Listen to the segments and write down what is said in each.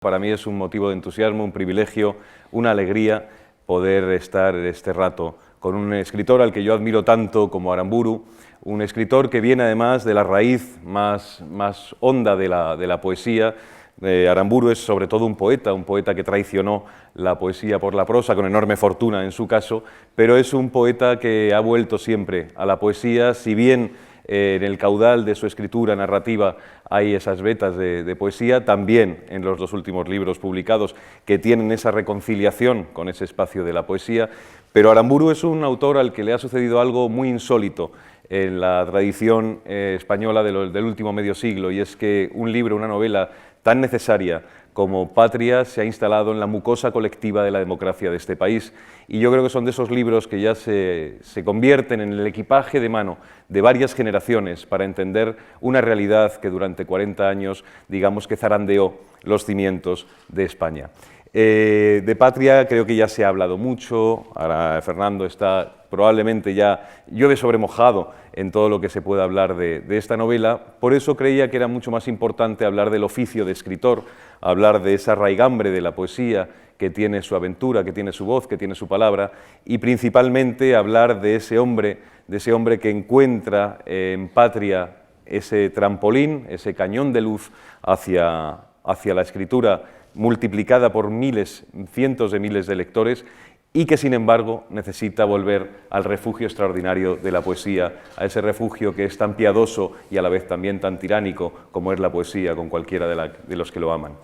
Para mí es un motivo de entusiasmo, un privilegio, una alegría poder estar este rato con un escritor al que yo admiro tanto como Aramburu, un escritor que viene además de la raíz más honda de la poesía. Aramburu es sobre todo un poeta que traicionó la poesía por la prosa, con enorme fortuna en su caso, pero es un poeta que ha vuelto siempre a la poesía, si bien en el caudal de su escritura narrativa hay esas vetas de poesía, también en los dos últimos libros publicados que tienen esa reconciliación con ese espacio de la poesía, pero Aramburu es un autor al que le ha sucedido algo muy insólito en la tradición española del último medio siglo, y es que un libro, una novela tan necesaria como Patria se ha instalado en la mucosa colectiva de la democracia de este país, y yo creo que son de esos libros que ya se convierten en el equipaje de mano de varias generaciones para entender una realidad que durante 40 años, digamos que zarandeó los cimientos de España. De Patria creo que ya se ha hablado mucho, ahora Fernando está probablemente ya llueve sobre mojado en todo lo que se pueda hablar de esta novela, por eso creía que era mucho más importante hablar del oficio de escritor, hablar de esa raigambre de la poesía que tiene su aventura, que tiene su voz, que tiene su palabra, y principalmente hablar de ese hombre que encuentra en Patria ese trampolín, ese cañón de luz hacia la escritura multiplicada por miles, cientos de miles de lectores, y que sin embargo necesita volver al refugio extraordinario de la poesía, a ese refugio que es tan piadoso y a la vez también tan tiránico como es la poesía con cualquiera de los que lo aman.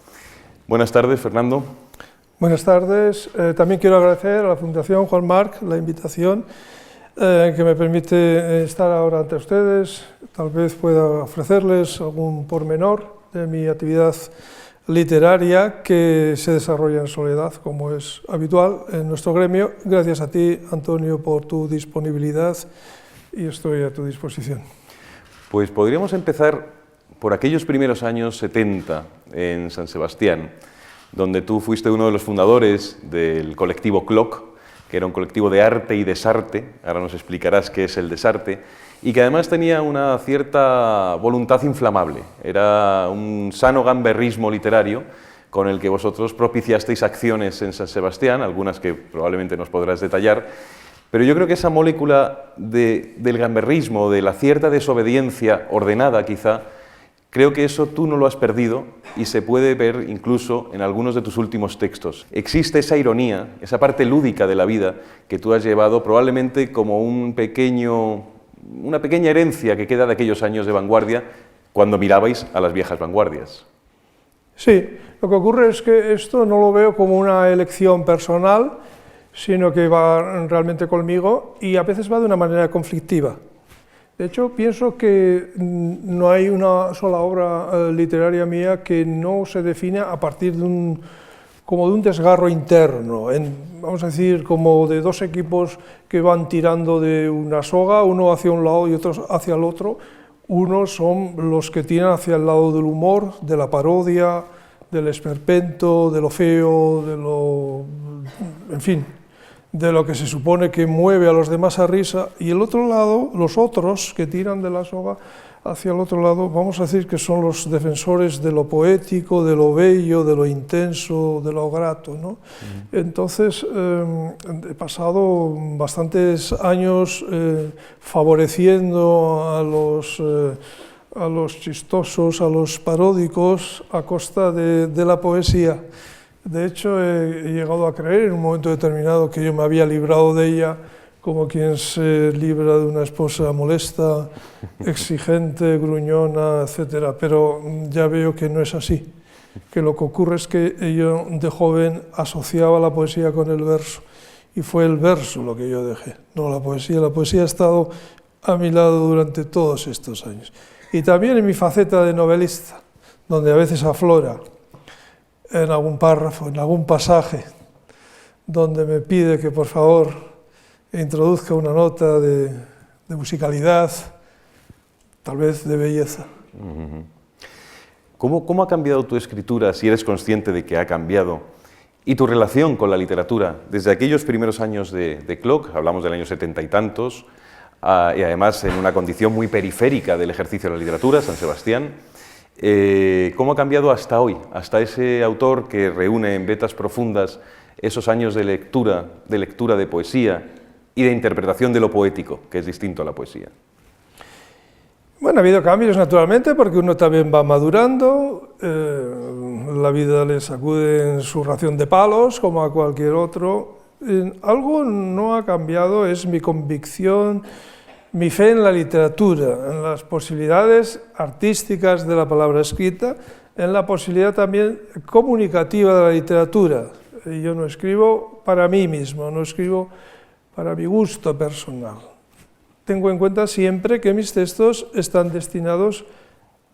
Buenas tardes, Fernando. Buenas tardes. También quiero agradecer a la Fundación Juan Marc la invitación que me permite estar ahora ante ustedes. Tal vez pueda ofrecerles algún pormenor de mi actividad literaria que se desarrolla en soledad, como es habitual en nuestro gremio. Gracias a ti, Antonio, por tu disponibilidad, y estoy a tu disposición. Pues podríamos empezar por aquellos primeros años 70 en San Sebastián, donde tú fuiste uno de los fundadores del colectivo Cloc, que era un colectivo de arte y desarte, ahora nos explicarás qué es el desarte, y que además tenía una cierta voluntad inflamable. Era un sano gamberrismo literario con el que vosotros propiciasteis acciones en San Sebastián, algunas que probablemente nos podrás detallar, pero yo creo que esa molécula del gamberrismo, de la cierta desobediencia ordenada quizá, creo que eso tú no lo has perdido y se puede ver incluso en algunos de tus últimos textos. Existe esa ironía, esa parte lúdica de la vida que tú has llevado probablemente como una pequeña herencia que queda de aquellos años de vanguardia cuando mirabais a las viejas vanguardias. Sí, lo que ocurre es que esto no lo veo como una elección personal, sino que va realmente conmigo y a veces va de una manera conflictiva. De hecho, pienso que no hay una sola obra literaria mía que no se define a partir de un desgarro interno, vamos a decir, como de dos equipos que van tirando de una soga, uno hacia un lado y otro hacia el otro. Unos son los que tiran hacia el lado del humor, de la parodia, del esperpento, de lo feo, en fin, de lo que se supone que mueve a los demás a risa, y el otro lado, los otros que tiran de la soga hacia el otro lado, vamos a decir que son los defensores de lo poético, de lo bello, de lo intenso, de lo grato, ¿no? Entonces, he pasado bastantes años favoreciendo a los chistosos, a los paródicos, a costa de la poesía. De hecho, he llegado a creer en un momento determinado que yo me había librado de ella como quien se libra de una esposa molesta, exigente, gruñona, etc. Pero ya veo que no es así, que lo que ocurre es que yo de joven asociaba la poesía con el verso, y fue el verso lo que yo dejé, no la poesía. La poesía ha estado a mi lado durante todos estos años. Y también en mi faceta de novelista, donde a veces aflora en algún párrafo, en algún pasaje, donde me pide que por favor introduzca una nota de musicalidad, tal vez de belleza. ¿Cómo ha cambiado tu escritura, si eres consciente de que ha cambiado, y tu relación con la literatura desde aquellos primeros años de Cloc, hablamos del año 70 y tantos, y además en una condición muy periférica del ejercicio de la literatura, San Sebastián, ¿Cómo ha cambiado hasta hoy, hasta ese autor que reúne en Vetas Profundas esos años de lectura de poesía y de interpretación de lo poético, que es distinto a la poesía? Bueno, ha habido cambios naturalmente porque uno también va madurando, la vida le sacude en su ración de palos como a cualquier otro. Algo no ha cambiado, es mi convicción, mi fe en la literatura, en las posibilidades artísticas de la palabra escrita, en la posibilidad también comunicativa de la literatura. Yo no escribo para mí mismo, no escribo para mi gusto personal. Tengo en cuenta siempre que mis textos están destinados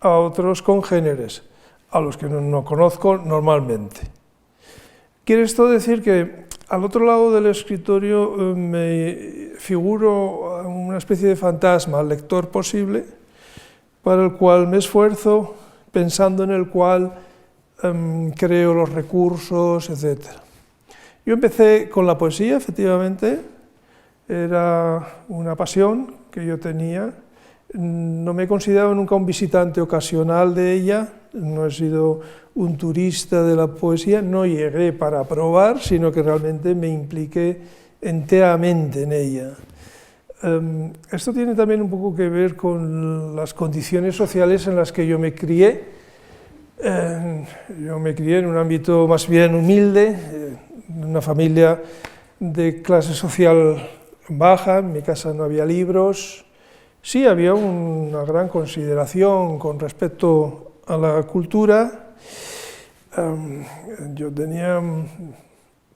a otros congéneres, a los que no conozco normalmente. Quiere esto decir que al otro lado del escritorio me figuro una especie de fantasma, el lector posible, para el cual me esfuerzo, pensando en el cual creo los recursos, etc. Yo empecé con la poesía, efectivamente, era una pasión que yo tenía. No me he considerado nunca un visitante ocasional de ella, no he sido un turista de la poesía, no llegué para probar, sino que realmente me impliqué enteramente en ella. Esto tiene también un poco que ver con las condiciones sociales en las que yo me crié. Yo me crié en un ámbito más bien humilde, en una familia de clase social baja, en mi casa no había libros. Sí había una gran consideración con respecto a la cultura. Yo tenía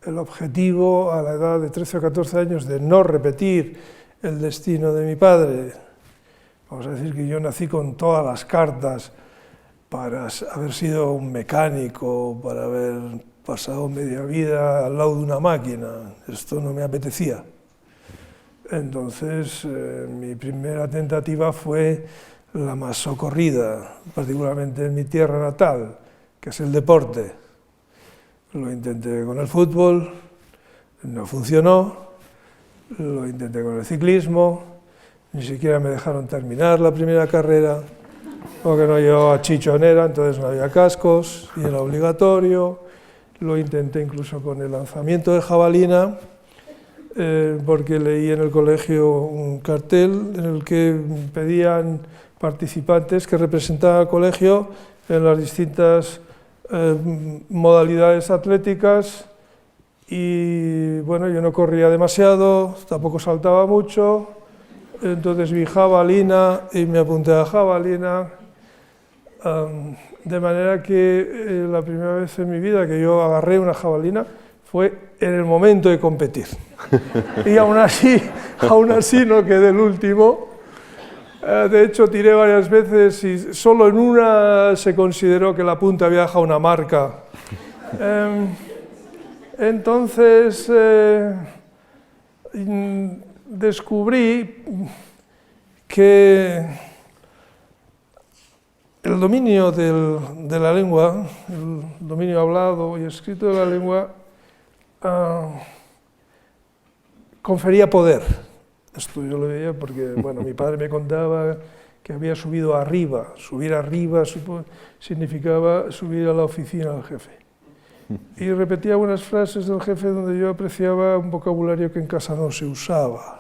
el objetivo a la edad de 13 o 14 años de no repetir el destino de mi padre. Vamos a decir que yo nací con todas las cartas para haber sido un mecánico, para haber pasado media vida al lado de una máquina. Esto no me apetecía. Entonces, mi primera tentativa fue la más socorrida, particularmente en mi tierra natal, que es el deporte. Lo intenté con el fútbol, no funcionó, lo intenté con el ciclismo, ni siquiera me dejaron terminar la primera carrera, porque no llevaba chichonera, entonces no había cascos, y era obligatorio. Lo intenté incluso con el lanzamiento de jabalina, porque leí en el colegio un cartel en el que pedían participantes que representaban al colegio en las distintas modalidades atléticas, y bueno, yo no corría demasiado, tampoco saltaba mucho, entonces vi jabalina y me apunté a jabalina, de manera que la primera vez en mi vida que yo agarré una jabalina fue en el momento de competir. Y aún así no quedé el último. De hecho, tiré varias veces y solo en una se consideró que la punta había dejado una marca. Entonces, descubrí que el dominio de la lengua, el dominio hablado y escrito de la lengua, confería poder. Esto yo lo veía porque, bueno, mi padre me contaba que había subido arriba. Subir arriba significaba subir a la oficina del jefe. Y repetía algunas frases del jefe donde yo apreciaba un vocabulario que en casa no se usaba.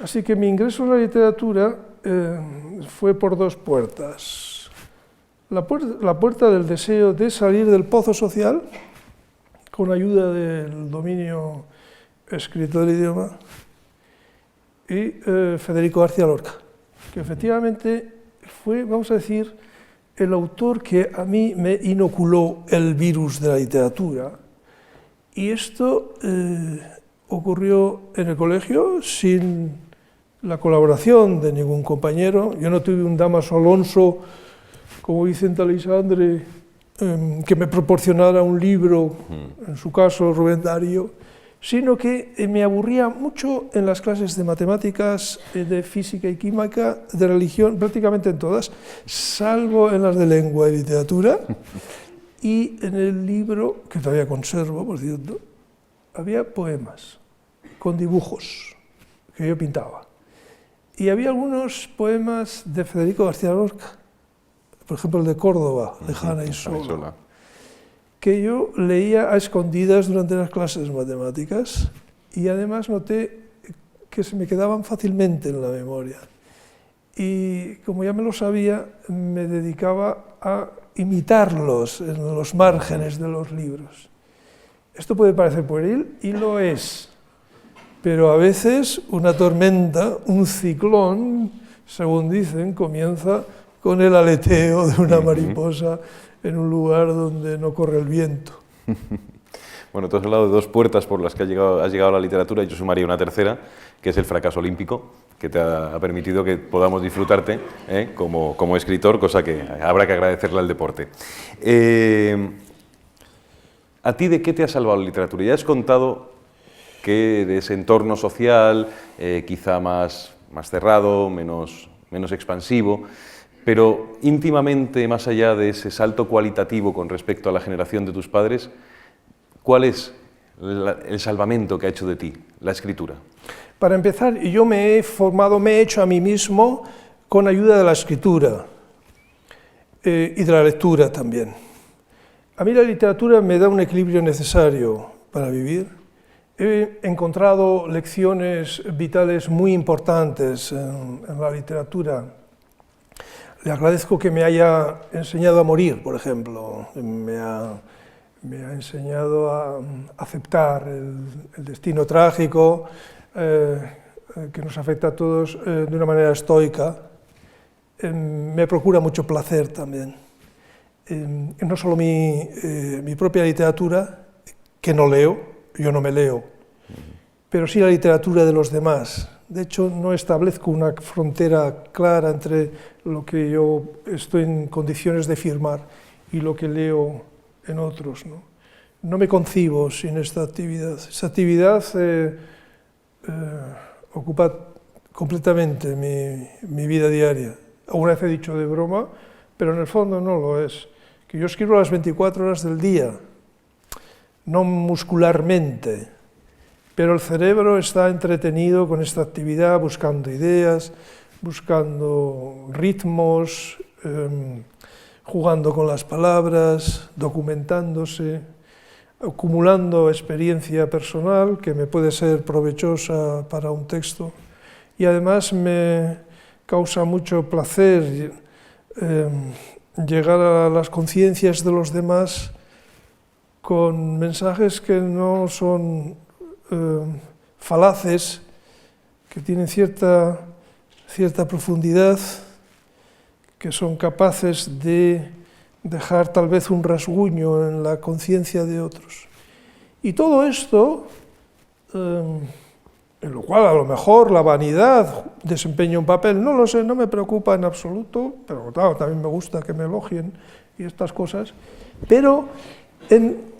Así que mi ingreso en la literatura fue por dos puertas. La puerta del deseo de salir del pozo social, con ayuda del dominio escrito del idioma, y Federico García Lorca, que efectivamente fue, vamos a decir, el autor que a mí me inoculó el virus de la literatura. Y esto ocurrió en el colegio sin la colaboración de ningún compañero. Yo no tuve un Damaso Alonso como Vicente Aleixandre que me proporcionara un libro, en su caso Rubén Darío, sino que me aburría mucho en las clases de matemáticas, de física y química, de religión, prácticamente en todas, salvo en las de lengua y literatura. Y en el libro, que todavía conservo, por cierto, había poemas con dibujos que yo pintaba. Y había algunos poemas de Federico García Lorca por ejemplo el de Córdoba, Lejana y Sola, que yo leía a escondidas durante las clases de matemáticas y además noté que se me quedaban fácilmente en la memoria. Y como ya me lo sabía, me dedicaba a imitarlos en los márgenes de los libros. Esto puede parecer pueril, y lo es, pero a veces una tormenta, un ciclón, según dicen, comienza con el aleteo de una mariposa en un lugar donde no corre el viento. Bueno, tú has hablado de dos puertas por las que has llegado a la literatura, y yo sumaría una tercera, que es el fracaso olímpico, que te ha permitido que podamos disfrutarte como escritor, cosa que habrá que agradecerle al deporte. ¿A ti de qué te ha salvado la literatura? Ya has contado que de ese entorno social, quizá más cerrado, menos expansivo, pero íntimamente, más allá de ese salto cualitativo con respecto a la generación de tus padres, ¿cuál es el salvamento que ha hecho de ti la escritura? Para empezar, yo me he hecho a mí mismo con ayuda de la escritura y de la lectura también. A mí la literatura me da un equilibrio necesario para vivir. He encontrado lecciones vitales muy importantes en la literatura. Le agradezco que me haya enseñado a morir, por ejemplo. Me ha enseñado a aceptar el destino trágico que nos afecta a todos de una manera estoica. Me procura mucho placer también. No solo mi propia literatura, que no leo, yo no me leo, pero sí la literatura de los demás. De hecho, no establezco una frontera clara entre lo que yo estoy en condiciones de firmar y lo que leo en otros, ¿no? No me concibo sin esta actividad. Esta actividad ocupa completamente mi vida diaria. Alguna vez he dicho de broma, pero en el fondo no lo es. Que yo escribo las 24 horas del día, no muscularmente, pero el cerebro está entretenido con esta actividad, buscando ideas, buscando ritmos, jugando con las palabras, documentándose, acumulando experiencia personal que me puede ser provechosa para un texto, y además me causa mucho placer llegar a las conciencias de los demás con mensajes que no son falaces, que tienen cierta profundidad, que son capaces de dejar tal vez un rasguño en la conciencia de otros. Y todo esto, en lo cual a lo mejor la vanidad desempeña un papel, no lo sé, no me preocupa en absoluto, pero claro, también me gusta que me elogien y estas cosas, pero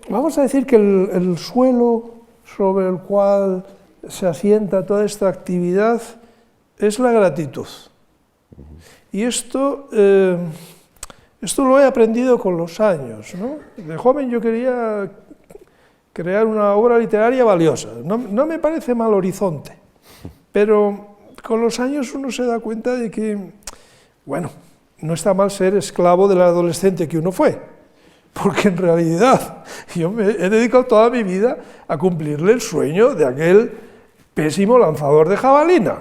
vamos a decir que el suelo sobre el cual se asienta toda esta actividad es la gratitud. Y esto lo he aprendido con los años, ¿no? De joven yo quería crear una obra literaria valiosa. No me parece mal horizonte, pero con los años uno se da cuenta de que, bueno, no está mal ser esclavo del adolescente que uno fue, porque en realidad yo me he dedicado toda mi vida a cumplirle el sueño de aquel pésimo lanzador de jabalina,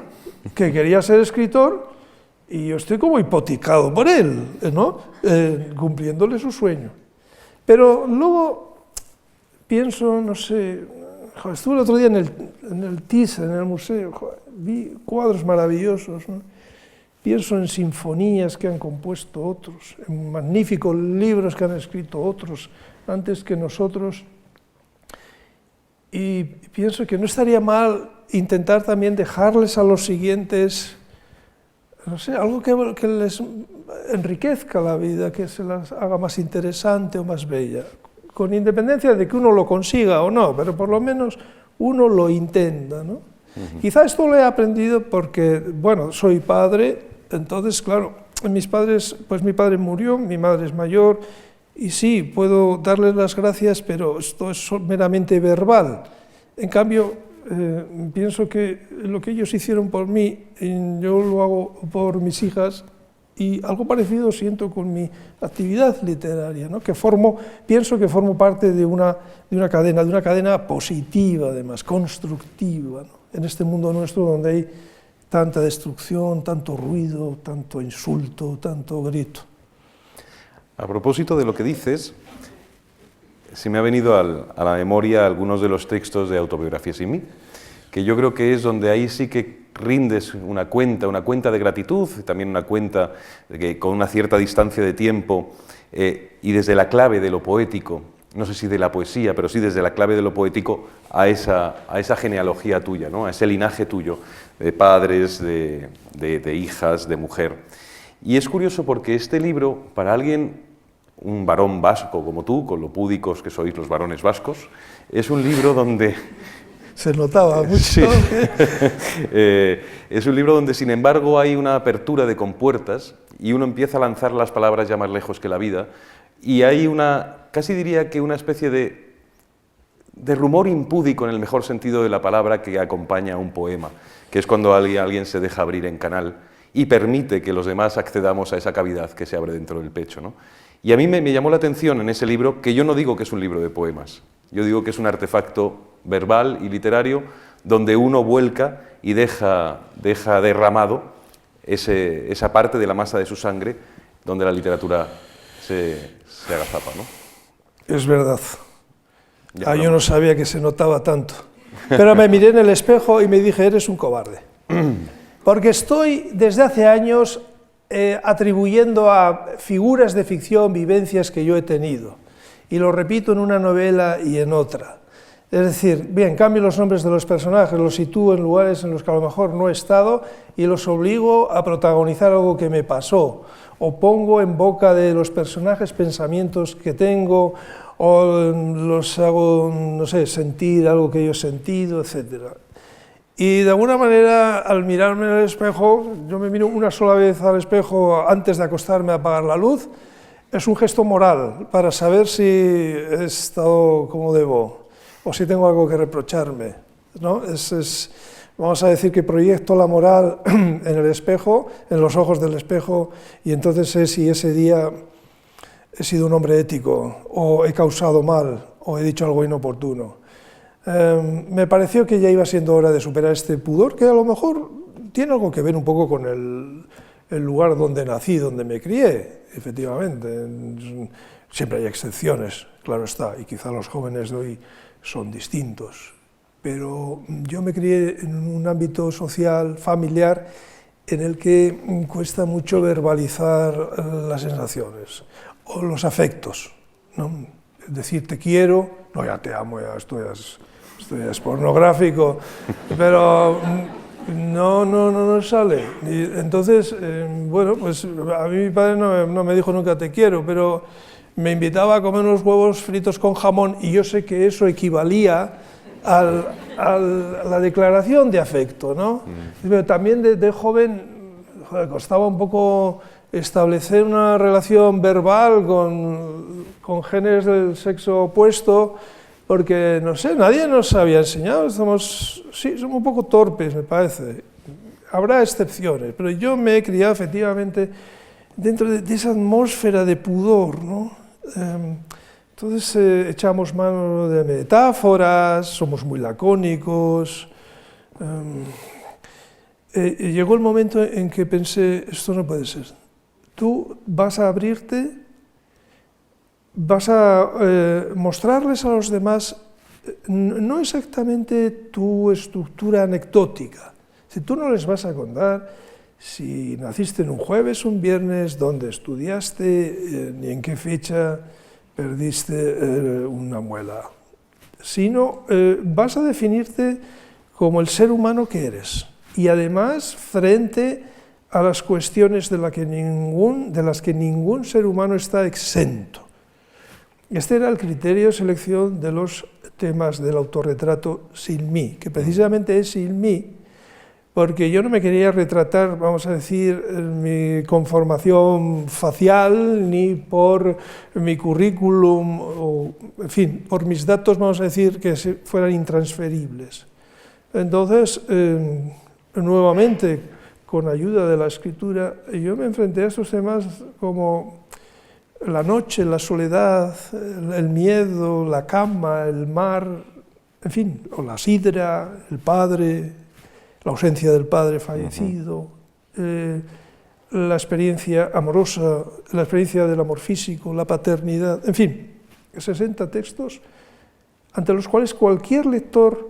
que quería ser escritor, y yo estoy como hipotecado por él, ¿no? Cumpliéndole su sueño. Pero luego pienso, no sé, estuve el otro día en el Thyssen, en el museo, vi cuadros maravillosos, ¿no? Pienso en sinfonías que han compuesto otros, en magníficos libros que han escrito otros antes que nosotros, y pienso que no estaría mal intentar también dejarles a los siguientes, no sé, algo que les enriquezca la vida, que se las haga más interesante o más bella, con independencia de que uno lo consiga o no, pero por lo menos uno lo intenta, ¿no? Quizá esto lo he aprendido porque, bueno, soy padre, entonces, claro, mis padres, pues mi padre murió, mi madre es mayor, y sí, puedo darles las gracias, pero esto es meramente verbal. En cambio, pienso que lo que ellos hicieron por mí, yo lo hago por mis hijas, Y algo parecido siento con mi actividad literaria, ¿no? Pienso que formo parte de una cadena positiva, además, constructiva, ¿no? En este mundo nuestro donde hay tanta destrucción, tanto ruido, tanto insulto, tanto grito. A propósito de lo que dices, se me ha venido a la memoria algunos de los textos de Autobiografía sin mí, que yo creo que es donde ahí sí que rindes una cuenta de gratitud, también una cuenta con una cierta distancia de tiempo y desde la clave de lo poético, no sé si de la poesía, pero sí desde la clave de lo poético a esa genealogía tuya, ¿no? A ese linaje tuyo de padres, de hijas, de mujer. Y es curioso porque este libro, para alguien, un varón vasco como tú, con lo púdicos que sois los varones vascos, es un libro donde... Se notaba mucho. Sí. Es un libro donde, sin embargo, hay una apertura de compuertas y uno empieza a lanzar las palabras ya más lejos que la vida y hay casi diría que una especie de rumor impúdico en el mejor sentido de la palabra que acompaña a un poema, que es cuando alguien se deja abrir en canal y permite que los demás accedamos a esa cavidad que se abre dentro del pecho, ¿no? Y a mí me llamó la atención en ese libro que yo no digo que es un libro de poemas, yo digo que es un artefacto verbal y literario donde uno vuelca y deja derramado esa parte de la masa de su sangre donde la literatura se agazapa, ¿no? Es verdad. Yo no sabía que se notaba tanto. Pero me miré en el espejo y me dije, eres un cobarde. Porque estoy desde hace años atribuyendo a figuras de ficción vivencias que yo he tenido. Y lo repito en una novela y en otra. Es decir, bien, cambio los nombres de los personajes, los sitúo en lugares en los que a lo mejor no he estado y los obligo a protagonizar algo que me pasó. O pongo en boca de los personajes pensamientos que tengo, o los hago, no sé, sentir algo que yo he sentido, etc. Y de alguna manera, al mirarme en el espejo, yo me miro una sola vez al espejo antes de acostarme a apagar la luz, es un gesto moral para saber si he estado como debo o si tengo algo que reprocharme, ¿no? Vamos a decir que proyecto la moral en el espejo, en los ojos del espejo, y entonces sé si ese día he sido un hombre ético, o he causado mal, o he dicho algo inoportuno. Me pareció que ya iba siendo hora de superar este pudor, que a lo mejor tiene algo que ver un poco con el lugar donde nací, donde me crié, efectivamente. Siempre hay excepciones, claro está, y quizá los jóvenes de hoy son distintos. Pero yo me crié en un ámbito social, familiar, en el que cuesta mucho verbalizar las sensaciones o los afectos, ¿no? Decir te quiero, no, ya te amo, ya esto ya es pornográfico, pero no sale. Y entonces, bueno, pues a mí mi padre no me dijo nunca te quiero, pero me invitaba a comer unos huevos fritos con jamón y yo sé que eso equivalía a la declaración de afecto, ¿no? Pero también de joven, joder, costaba un poco establecer una relación verbal con genes del sexo opuesto, porque, no sé, nadie nos había enseñado, somos un poco torpes, me parece. Habrá excepciones, pero yo me he criado efectivamente dentro de esa atmósfera de pudor, ¿no? Entonces echamos mano de metáforas, somos muy lacónicos. Llegó el momento en que pensé, esto no puede ser. Tú vas a abrirte, vas a mostrarles a los demás no exactamente tu estructura anecdótica. Si tú no les vas a contar si naciste en un jueves, un viernes, dónde estudiaste, ni en qué fecha perdiste una muela, sino vas a definirte como el ser humano que eres y además frente a las cuestiones de las que ningún ser humano está exento. Este era el criterio de selección de los temas del autorretrato sin mí, que precisamente es sin mí, porque yo no me quería retratar, vamos a decir, mi conformación facial, ni por mi currículum, o, en fin, por mis datos, vamos a decir, que fueran intransferibles. Entonces, nuevamente, con ayuda de la escritura, yo me enfrenté a estos temas como la noche, la soledad, el miedo, la cama, el mar, en fin, o la sidra, el padre, la ausencia del padre fallecido, la experiencia amorosa, la experiencia del amor físico, la paternidad, en fin, 60 textos ante los cuales cualquier lector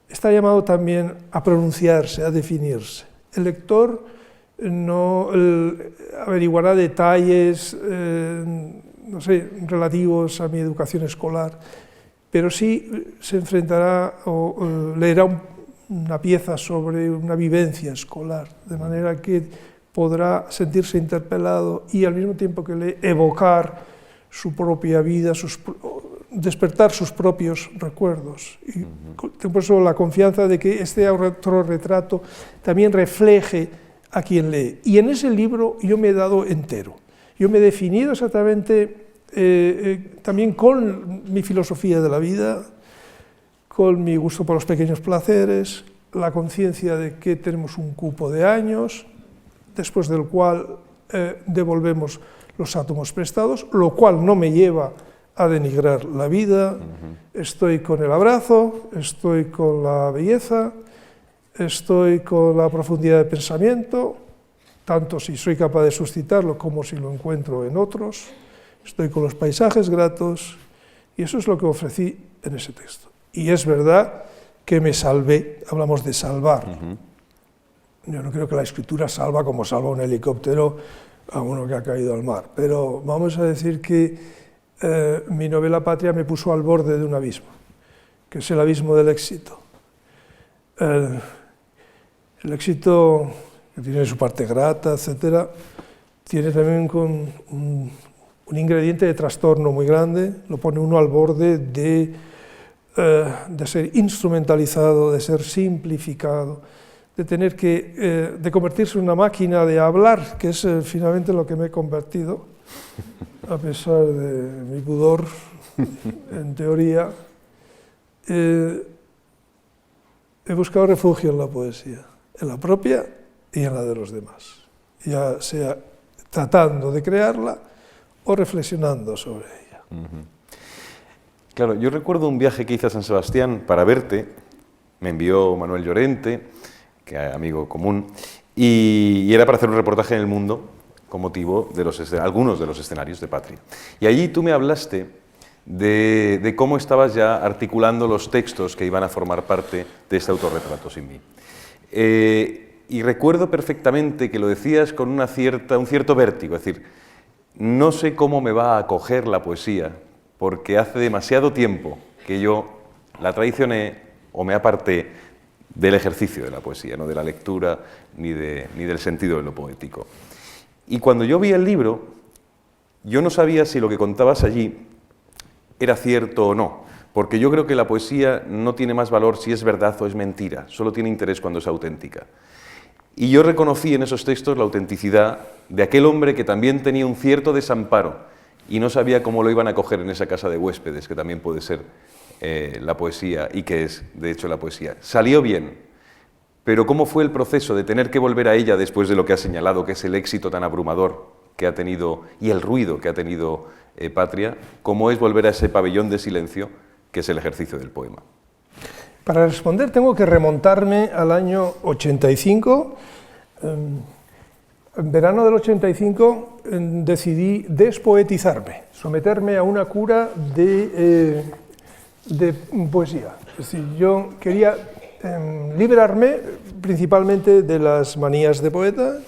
está llamado también a pronunciarse, a definirse. El lector no averiguará detalles, no sé, relativos a mi educación escolar, pero sí se enfrentará o leerá una pieza sobre una vivencia escolar, de manera que podrá sentirse interpelado y al mismo tiempo que lee, evocar su propia vida, despertar sus propios recuerdos. Y tengo por eso la confianza de que este autorretrato también refleje a quien lee. Y en ese libro yo me he dado entero. Yo me he definido exactamente también con mi filosofía de la vida, con mi gusto por los pequeños placeres, la conciencia de que tenemos un cupo de años, después del cual devolvemos los átomos prestados, lo cual no me lleva a denigrar la vida. Estoy con el abrazo, estoy con la belleza, estoy con la profundidad de pensamiento, tanto si soy capaz de suscitarlo como si lo encuentro en otros, estoy con los paisajes gratos, y eso es lo que ofrecí en ese texto. Y es verdad que me salvé, hablamos de salvar. Yo no creo que la escritura salva como salva un helicóptero a uno que ha caído al mar, pero vamos a decir que mi novela Patria me puso al borde de un abismo, que es el abismo del éxito. El éxito, que tiene su parte grata, etcétera, tiene también un ingrediente de trastorno muy grande, lo pone uno al borde de ser instrumentalizado, de ser simplificado, de tener que de convertirse en una máquina de hablar, que es finalmente lo que me he convertido, a pesar de mi pudor, en teoría. He buscado refugio en la poesía, en la propia y en la de los demás, ya sea tratando de crearla o reflexionando sobre ella. Claro, yo recuerdo un viaje que hice a San Sebastián para verte, me envió Manuel Llorente, que es amigo común, y era para hacer un reportaje en El Mundo con motivo de algunos de los escenarios de Patria. Y allí tú me hablaste de cómo estabas ya articulando los textos que iban a formar parte de este autorretrato sin mí. Y recuerdo perfectamente que lo decías con un cierto vértigo, es decir, no sé cómo me va a acoger la poesía, porque hace demasiado tiempo que yo la traicioné o me aparté del ejercicio de la poesía, no de la lectura ni del sentido de lo poético. Y cuando yo vi el libro, yo no sabía si lo que contabas allí era cierto o no, porque yo creo que la poesía no tiene más valor si es verdad o es mentira, solo tiene interés cuando es auténtica. Y yo reconocí en esos textos la autenticidad de aquel hombre que también tenía un cierto desamparo y no sabía cómo lo iban a coger en esa casa de huéspedes, que también puede ser la poesía y que es, de hecho, la poesía. Salió bien, pero ¿cómo fue el proceso de tener que volver a ella después de lo que has señalado, que es el éxito tan abrumador que ha tenido y el ruido que ha tenido Patria? ¿Cómo es volver a ese pabellón de silencio que es el ejercicio del poema? Para responder tengo que remontarme al año 85. En verano del 85 decidí despoetizarme, someterme a una cura de poesía. Es decir, yo quería liberarme principalmente de las manías de poeta.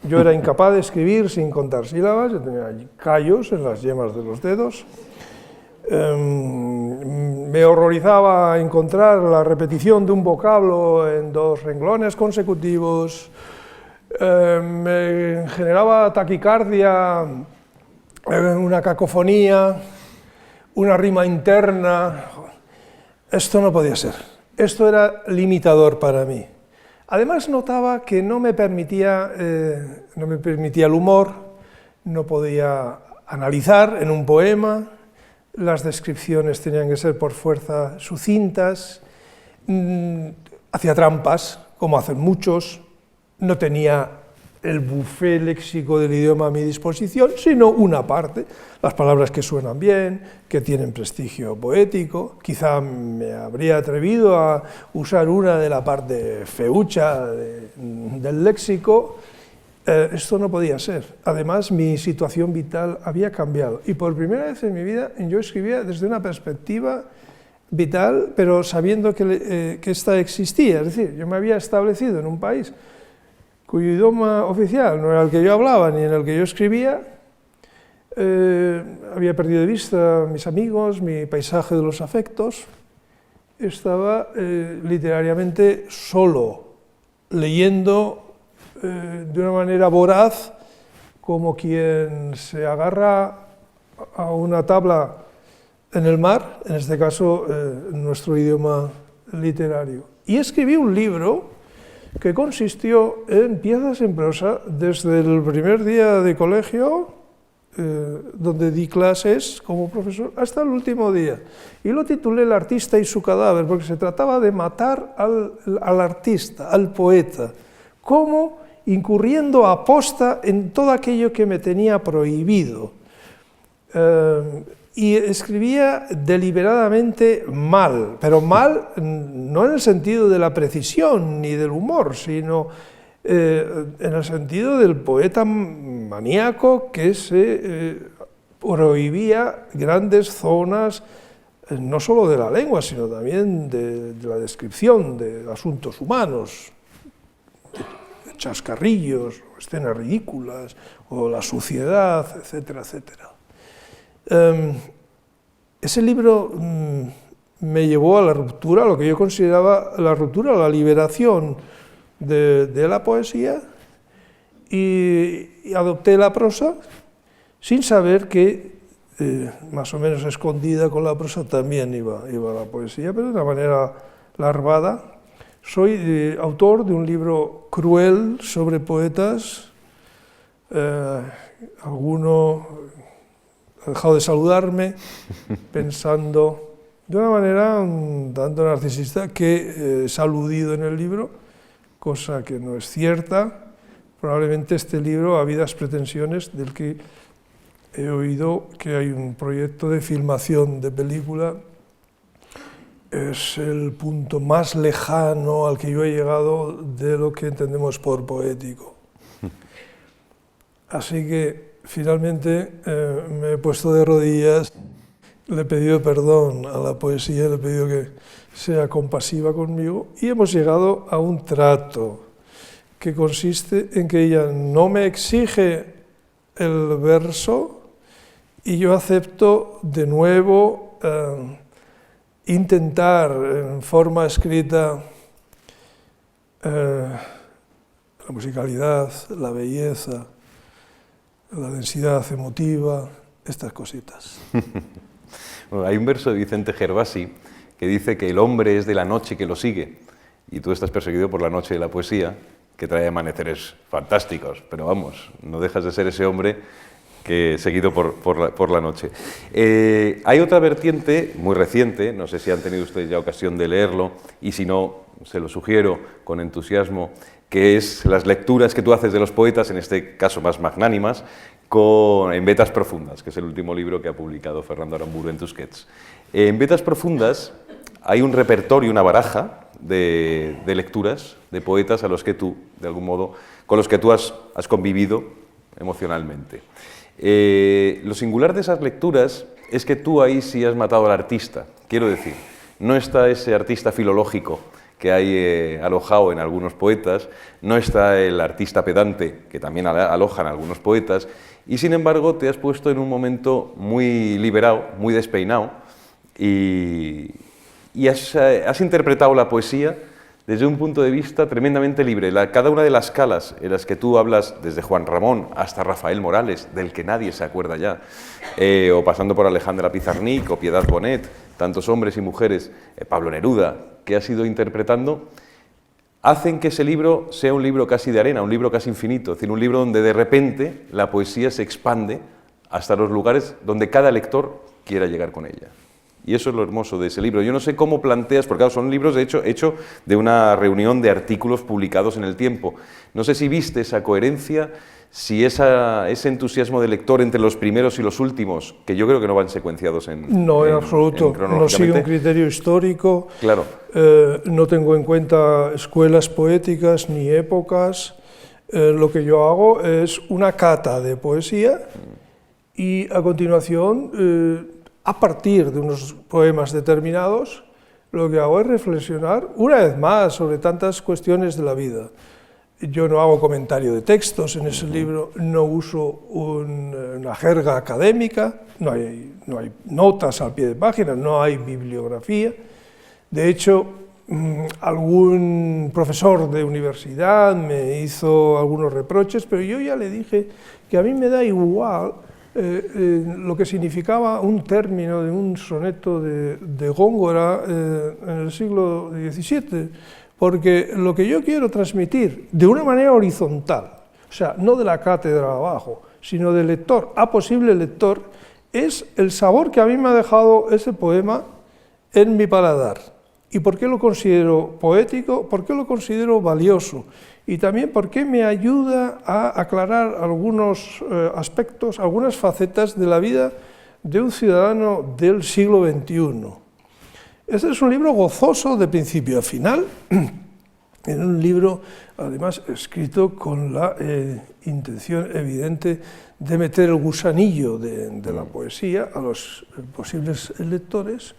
Yo era incapaz de escribir sin contar sílabas, yo tenía callos en las yemas de los dedos. Me horrorizaba encontrar la repetición de un vocablo en 2 renglones consecutivos. Me generaba taquicardia, una cacofonía, una rima interna. Esto no podía ser. Esto era limitador para mí. Además notaba que no me permitía el humor, no podía analizar en un poema, las descripciones tenían que ser por fuerza sucintas, hacía trampas, como hacen muchos, no tenía el buffet léxico del idioma a mi disposición, sino una parte, las palabras que suenan bien, que tienen prestigio poético. Quizá me habría atrevido a usar una de la parte feucha del léxico. Esto no podía ser. Además, mi situación vital había cambiado y por primera vez en mi vida yo escribía desde una perspectiva vital, pero sabiendo que esta existía. Es decir, yo me había establecido en un país cuyo idioma oficial no era el que yo hablaba ni en el que yo escribía. Había perdido de vista mis amigos, mi paisaje de los afectos. Estaba literariamente solo, leyendo de una manera voraz, como quien se agarra a una tabla en el mar, en este caso nuestro idioma literario. Y escribí un libro que consistió en piezas en prosa desde el primer día de colegio, donde di clases como profesor, hasta el último día. Y lo titulé El artista y su cadáver, porque se trataba de matar al artista, al poeta, como incurriendo aposta en todo aquello que me tenía prohibido. Y escribía deliberadamente mal, pero mal no en el sentido de la precisión ni del humor, sino en el sentido del poeta maníaco que se prohibía grandes zonas, no solo de la lengua, sino también de la descripción de asuntos humanos, chascarrillos, o escenas ridículas, o la suciedad, etcétera, etcétera. Ese libro me llevó a la ruptura, a lo que yo consideraba la ruptura, la liberación de la poesía, y adopté la prosa sin saber que, más o menos escondida con la prosa, también iba la poesía, pero de una manera larvada. Soy autor de un libro cruel sobre poetas. Alguno ha dejado de saludarme pensando de una manera un tanto narcisista que he aludido en el libro, cosa que no es cierta. Probablemente este libro, a habidas pretensiones, del que he oído que hay un proyecto de filmación de película, es el punto más lejano al que yo he llegado de lo que entendemos por poético. Así que finalmente me he puesto de rodillas, le he pedido perdón a la poesía, le he pedido que sea compasiva conmigo y hemos llegado a un trato que consiste en que ella no me exige el verso y yo acepto de nuevo intentar en forma escrita la musicalidad, la belleza, la densidad emotiva, estas cositas. Bueno, hay un verso de Vicente Gervasi que dice que el hombre es de la noche que lo sigue y tú estás perseguido por la noche de la poesía, que trae amaneceres fantásticos, pero vamos, no dejas de ser ese hombre que seguido por la noche. Hay otra vertiente muy reciente, no sé si han tenido ustedes ya ocasión de leerlo, y si no, se lo sugiero con entusiasmo, que es las lecturas que tú haces de los poetas, en este caso más magnánimas, en Vetas Profundas, que es el último libro que ha publicado Fernando Aramburu en Tusquets. En Vetas Profundas hay un repertorio, una baraja de lecturas de poetas a los que tú, de algún modo, con los que tú has convivido emocionalmente. Lo singular de esas lecturas es que tú ahí sí has matado al artista, quiero decir, no está ese artista filológico que hay alojado en algunos poetas, no está el artista pedante que también alojan algunos poetas, y sin embargo te has puesto en un momento muy liberado, muy despeinado, y has interpretado la poesía desde un punto de vista tremendamente libre. Cada una de las escalas en las que tú hablas, desde Juan Ramón hasta Rafael Morales, del que nadie se acuerda ya, o pasando por Alejandra Pizarnik o Piedad Bonet, tantos hombres y mujeres, Pablo Neruda, que has ido interpretando, hacen que ese libro sea un libro casi de arena, un libro casi infinito, es decir, un libro donde de repente la poesía se expande hasta los lugares donde cada lector quiera llegar con ella. Y eso es lo hermoso de ese libro. Yo no sé cómo planteas, porque claro, son libros hechos de una reunión de artículos publicados en el tiempo. No sé si viste esa coherencia, si ese entusiasmo de lector entre los primeros y los últimos, que yo creo que no van secuenciados No, en absoluto. No sigue un criterio histórico. Claro. No tengo en cuenta escuelas poéticas ni épocas. Lo que yo hago es una cata de poesía y a continuación, a partir de unos poemas determinados, lo que hago es reflexionar una vez más sobre tantas cuestiones de la vida. Yo no hago comentario de textos en ese libro, no uso una jerga académica, no hay notas al pie de página, no hay bibliografía. De hecho, algún profesor de universidad me hizo algunos reproches, pero yo ya le dije que a mí me da igual lo que significaba un término de un soneto de Góngora en el siglo XVII, porque lo que yo quiero transmitir de una manera horizontal, o sea, no de la cátedra abajo, sino del lector a posible lector, es el sabor que a mí me ha dejado ese poema en mi paladar. ¿Y por qué lo considero poético? ¿Por qué lo considero valioso? Y también por qué me ayuda a aclarar algunos aspectos, algunas facetas de la vida de un ciudadano del siglo XXI. Este es un libro gozoso de principio a final, es un libro además escrito con la intención evidente de meter el gusanillo de la poesía a los posibles lectores.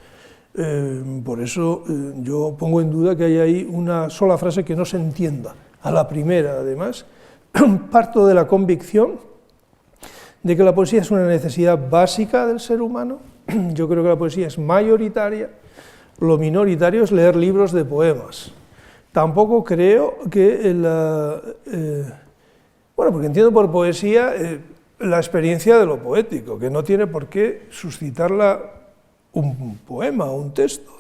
Por eso yo pongo en duda que haya ahí una sola frase que no se entienda. A la primera, además, parto de la convicción de que la poesía es una necesidad básica del ser humano. Yo creo que la poesía es mayoritaria, lo minoritario es leer libros de poemas. Tampoco creo que bueno, porque entiendo por poesía la experiencia de lo poético, que no tiene por qué suscitarla un poema o un texto.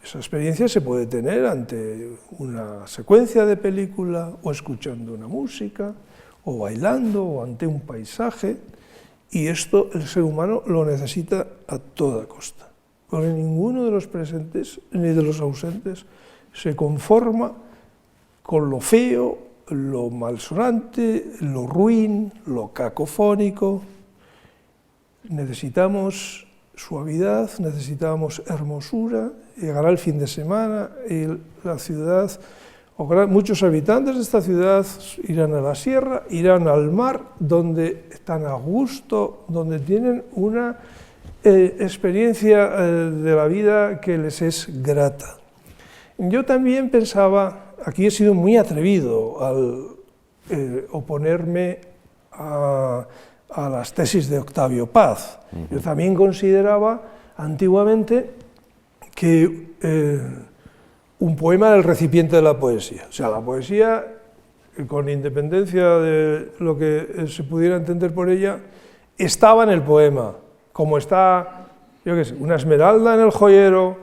Esa experiencia se puede tener ante una secuencia de película, o escuchando una música, o bailando, o ante un paisaje, y esto el ser humano lo necesita a toda costa. Porque ninguno de los presentes ni de los ausentes se conforma con lo feo, lo malsonante, lo ruin, lo cacofónico. Necesitamos suavidad, necesitamos hermosura. Llegará el fin de semana y la ciudad, muchos habitantes de esta ciudad irán a la sierra, irán al mar, donde están a gusto, donde tienen una experiencia de la vida que les es grata. Yo también pensaba, aquí he sido muy atrevido al oponerme a las tesis de Octavio Paz. Yo también consideraba antiguamente que un poema era el recipiente de la poesía. O sea, la poesía, con independencia de lo que se pudiera entender por ella, estaba en el poema, como está, yo qué sé, una esmeralda en el joyero,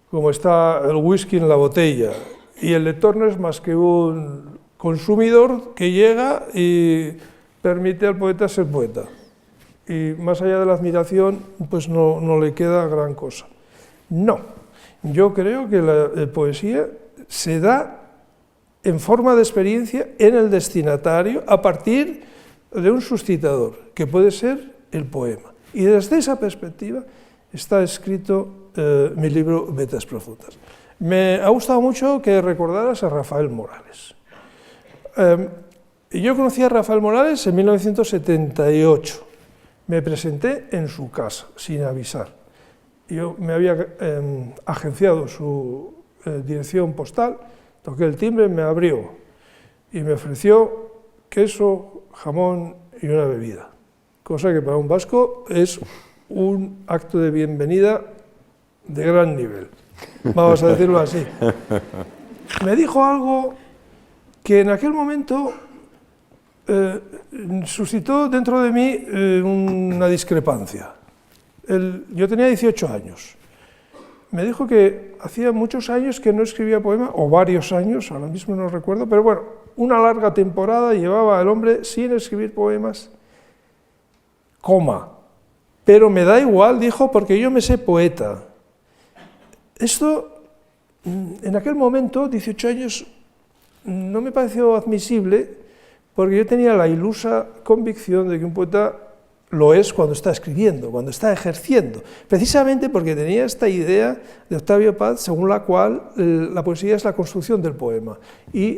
como está el whisky en la botella. Y el lector no es más que un consumidor que llega y permite al poeta ser poeta. Y más allá de la admiración, pues no le queda gran cosa. No, yo creo que la poesía se da en forma de experiencia en el destinatario a partir de un suscitador, que puede ser el poema. Y desde esa perspectiva está escrito mi libro Vetas Profundas. Me ha gustado mucho que recordaras a Rafael Morales. Yo conocí a Rafael Morales en 1978. Me presenté en su casa, sin avisar. Yo me había agenciado su dirección postal, toqué el timbre, me abrió y me ofreció queso, jamón y una bebida, cosa que para un vasco es un acto de bienvenida de gran nivel, vamos a decirlo así. Me dijo algo que en aquel momento suscitó dentro de mí una discrepancia. Yo tenía 18 años. Me dijo que hacía muchos años que no escribía poema, o varios años, ahora mismo no recuerdo, pero bueno, una larga temporada llevaba el hombre sin escribir poemas, coma. pero me da igual, dijo, porque yo me sé poeta. Esto, en aquel momento, 18 años, no me pareció admisible, porque yo tenía la ilusa convicción de que un poeta lo es cuando está escribiendo, cuando está ejerciendo, precisamente porque tenía esta idea de Octavio Paz, según la cual la poesía es la construcción del poema, y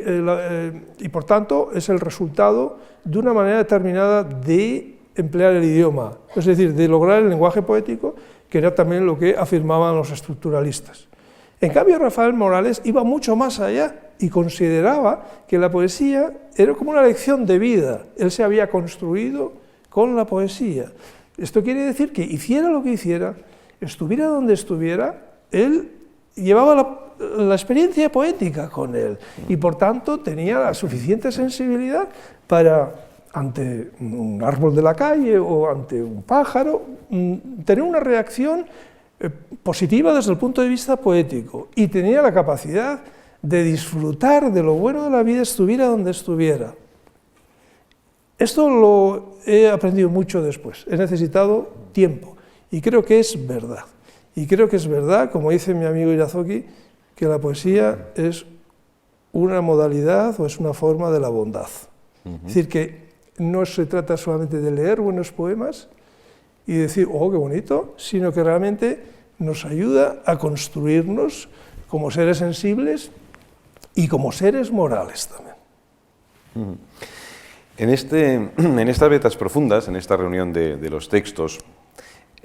por tanto es el resultado de una manera determinada de emplear el idioma, es decir, de lograr el lenguaje poético, que era también lo que afirmaban los estructuralistas. En cambio, Rafael Morales iba mucho más allá y consideraba que la poesía era como una lección de vida. Él se había construido con la poesía. Esto quiere decir que hiciera lo que hiciera, estuviera donde estuviera, él llevaba la experiencia poética con él y por tanto tenía la suficiente sensibilidad para, ante un árbol de la calle o ante un pájaro, tener una reacción positiva desde el punto de vista poético, y tenía la capacidad de disfrutar de lo bueno de la vida, estuviera donde estuviera. Esto lo he aprendido mucho después, he necesitado tiempo, y creo que es verdad. Y creo que es verdad, como dice mi amigo Irazoki, que la poesía es una modalidad o es una forma de la bondad. Es decir, que no se trata solamente de leer buenos poemas y decir, oh, qué bonito, sino que realmente nos ayuda a construirnos como seres sensibles y como seres morales también. En estas vetas profundas, en esta reunión de los textos,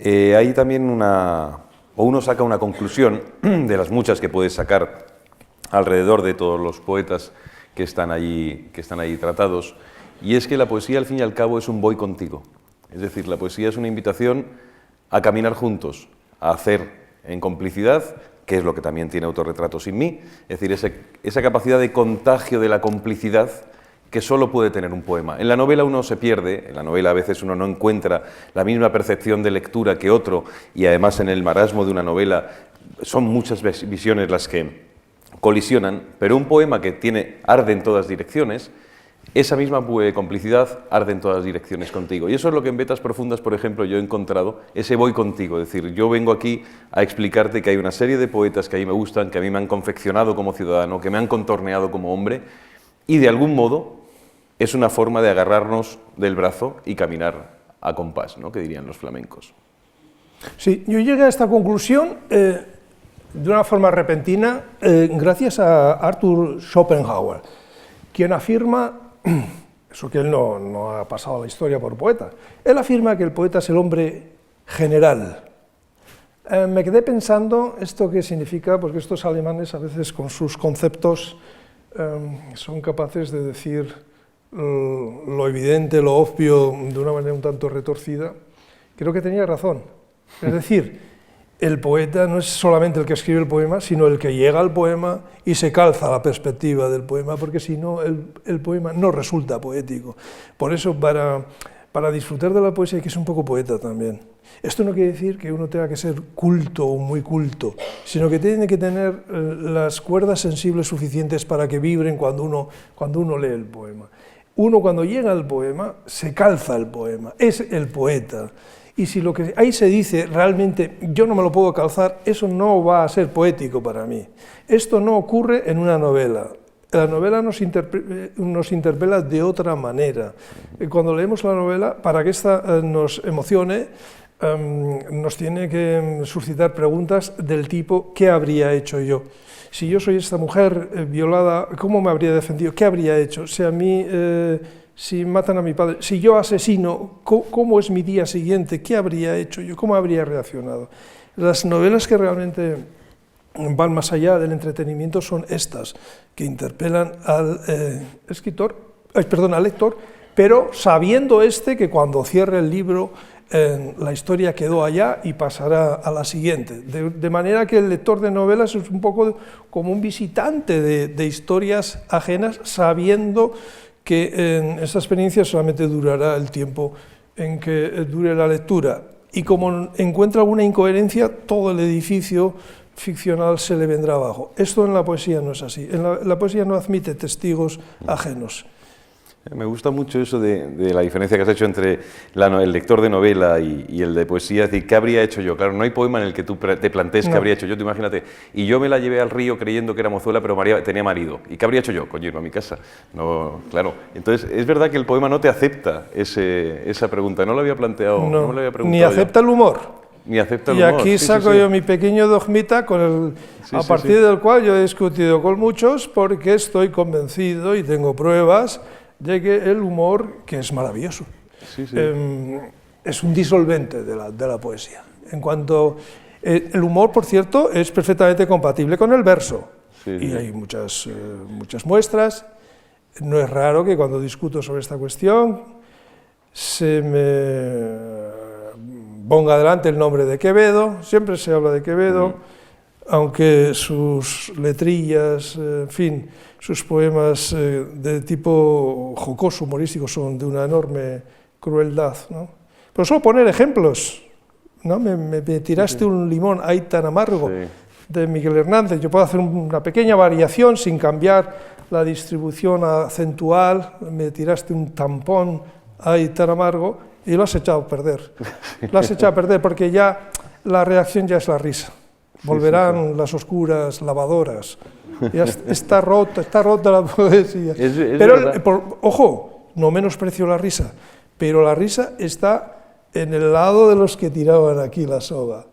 hay también uno saca una conclusión de las muchas que puedes sacar alrededor de todos los poetas que están allí tratados, y es que la poesía al fin y al cabo es un voy contigo. Es decir, la poesía es una invitación a caminar juntos, a hacer en complicidad, que es lo que también tiene Autorretrato sin mí, es decir, esa capacidad de contagio de la complicidad que solo puede tener un poema. En la novela uno se pierde, en la novela a veces uno no encuentra la misma percepción de lectura que otro, y además en el marasmo de una novela son muchas visiones las que colisionan, pero un poema que arde en todas direcciones, esa misma complicidad arde en todas direcciones contigo. Y eso es lo que en Vetas Profundas, por ejemplo, yo he encontrado, ese voy contigo. Es decir, yo vengo aquí a explicarte que hay una serie de poetas que a mí me gustan, que a mí me han confeccionado como ciudadano, que me han contorneado como hombre, y de algún modo es una forma de agarrarnos del brazo y caminar a compás, ¿no?, que dirían los flamencos. Sí, yo llegué a esta conclusión de una forma repentina gracias a Arthur Schopenhauer, quien afirma, eso que él no ha pasado a la historia por poeta, él afirma que el poeta es el hombre general. Me quedé pensando esto qué significa, porque estos alemanes a veces con sus conceptos son capaces de decir lo evidente, lo obvio, de una manera un tanto retorcida. Creo que tenía razón. Es decir, el poeta no es solamente el que escribe el poema, sino el que llega al poema y se calza la perspectiva del poema, porque si no, el poema no resulta poético. Por eso, para disfrutar de la poesía hay que ser un poco poeta también. Esto no quiere decir que uno tenga que ser culto o muy culto, sino que tiene que tener las cuerdas sensibles suficientes para que vibren cuando uno lee el poema. Uno, cuando llega al poema, se calza el poema, es el poeta. Y si lo que ahí se dice realmente yo no me lo puedo calzar, eso no va a ser poético para mí. Esto no ocurre en una novela. La novela nos interpela de otra manera. Cuando leemos la novela, para que esta nos emocione, nos tiene que suscitar preguntas del tipo ¿qué habría hecho yo? Si yo soy esta mujer violada, ¿cómo me habría defendido? ¿Qué habría hecho? Si a mí... si matan a mi padre, si yo asesino, ¿cómo es mi día siguiente? ¿Qué habría hecho yo? ¿Cómo habría reaccionado? Las novelas que realmente van más allá del entretenimiento son estas, que interpelan al lector, pero sabiendo que cuando cierre el libro la historia quedó allá y pasará a la siguiente. De manera que el lector de novelas es un poco como un visitante de historias ajenas, sabiendo que en esta experiencia solamente durará el tiempo en que dure la lectura. Y como encuentra alguna incoherencia, todo el edificio ficcional se le vendrá abajo. Esto en la poesía no es así. La poesía no admite testigos ajenos. Me gusta mucho eso de la diferencia que has hecho entre el lector de novela y el de poesía. Es decir, ¿qué habría hecho yo? Claro, no hay poema en el que tú te plantees qué habría hecho yo. Tú imagínate, y yo me la llevé al río creyendo que era mozuela, pero María tenía marido. ¿Y qué habría hecho yo? Coño, irme a mi casa. No, claro. Entonces, es verdad que el poema no te acepta esa pregunta. No lo había planteado. No me lo había preguntado ni acepta el humor. Ni acepta el y humor. Aquí saco yo mi pequeño dogmita a partir del cual yo he discutido con muchos porque estoy convencido y tengo pruebas de que el humor, que es maravilloso, es un disolvente de la poesía. En cuanto el humor, por cierto, es perfectamente compatible con el verso y hay muchas muestras. No es raro que cuando discuto sobre esta cuestión se me ponga adelante el nombre de Quevedo, siempre se habla de Quevedo, aunque sus letrillas, en fin, sus poemas de tipo jocoso, humorístico, son de una enorme crueldad, ¿no? Pero solo poner ejemplos, ¿no? Me tiraste un limón, ay tan amargo, de Miguel Hernández. Yo puedo hacer una pequeña variación sin cambiar la distribución acentual, me tiraste un tampón, ay tan amargo, y lo has echado a perder. Lo has echado a perder porque ya la reacción ya es la risa. Volverán las oscuras lavadoras. Ya está rota la poesía. Pero, ojo, no menosprecio la risa, pero la risa está en el lado de los que tiraban aquí la soga,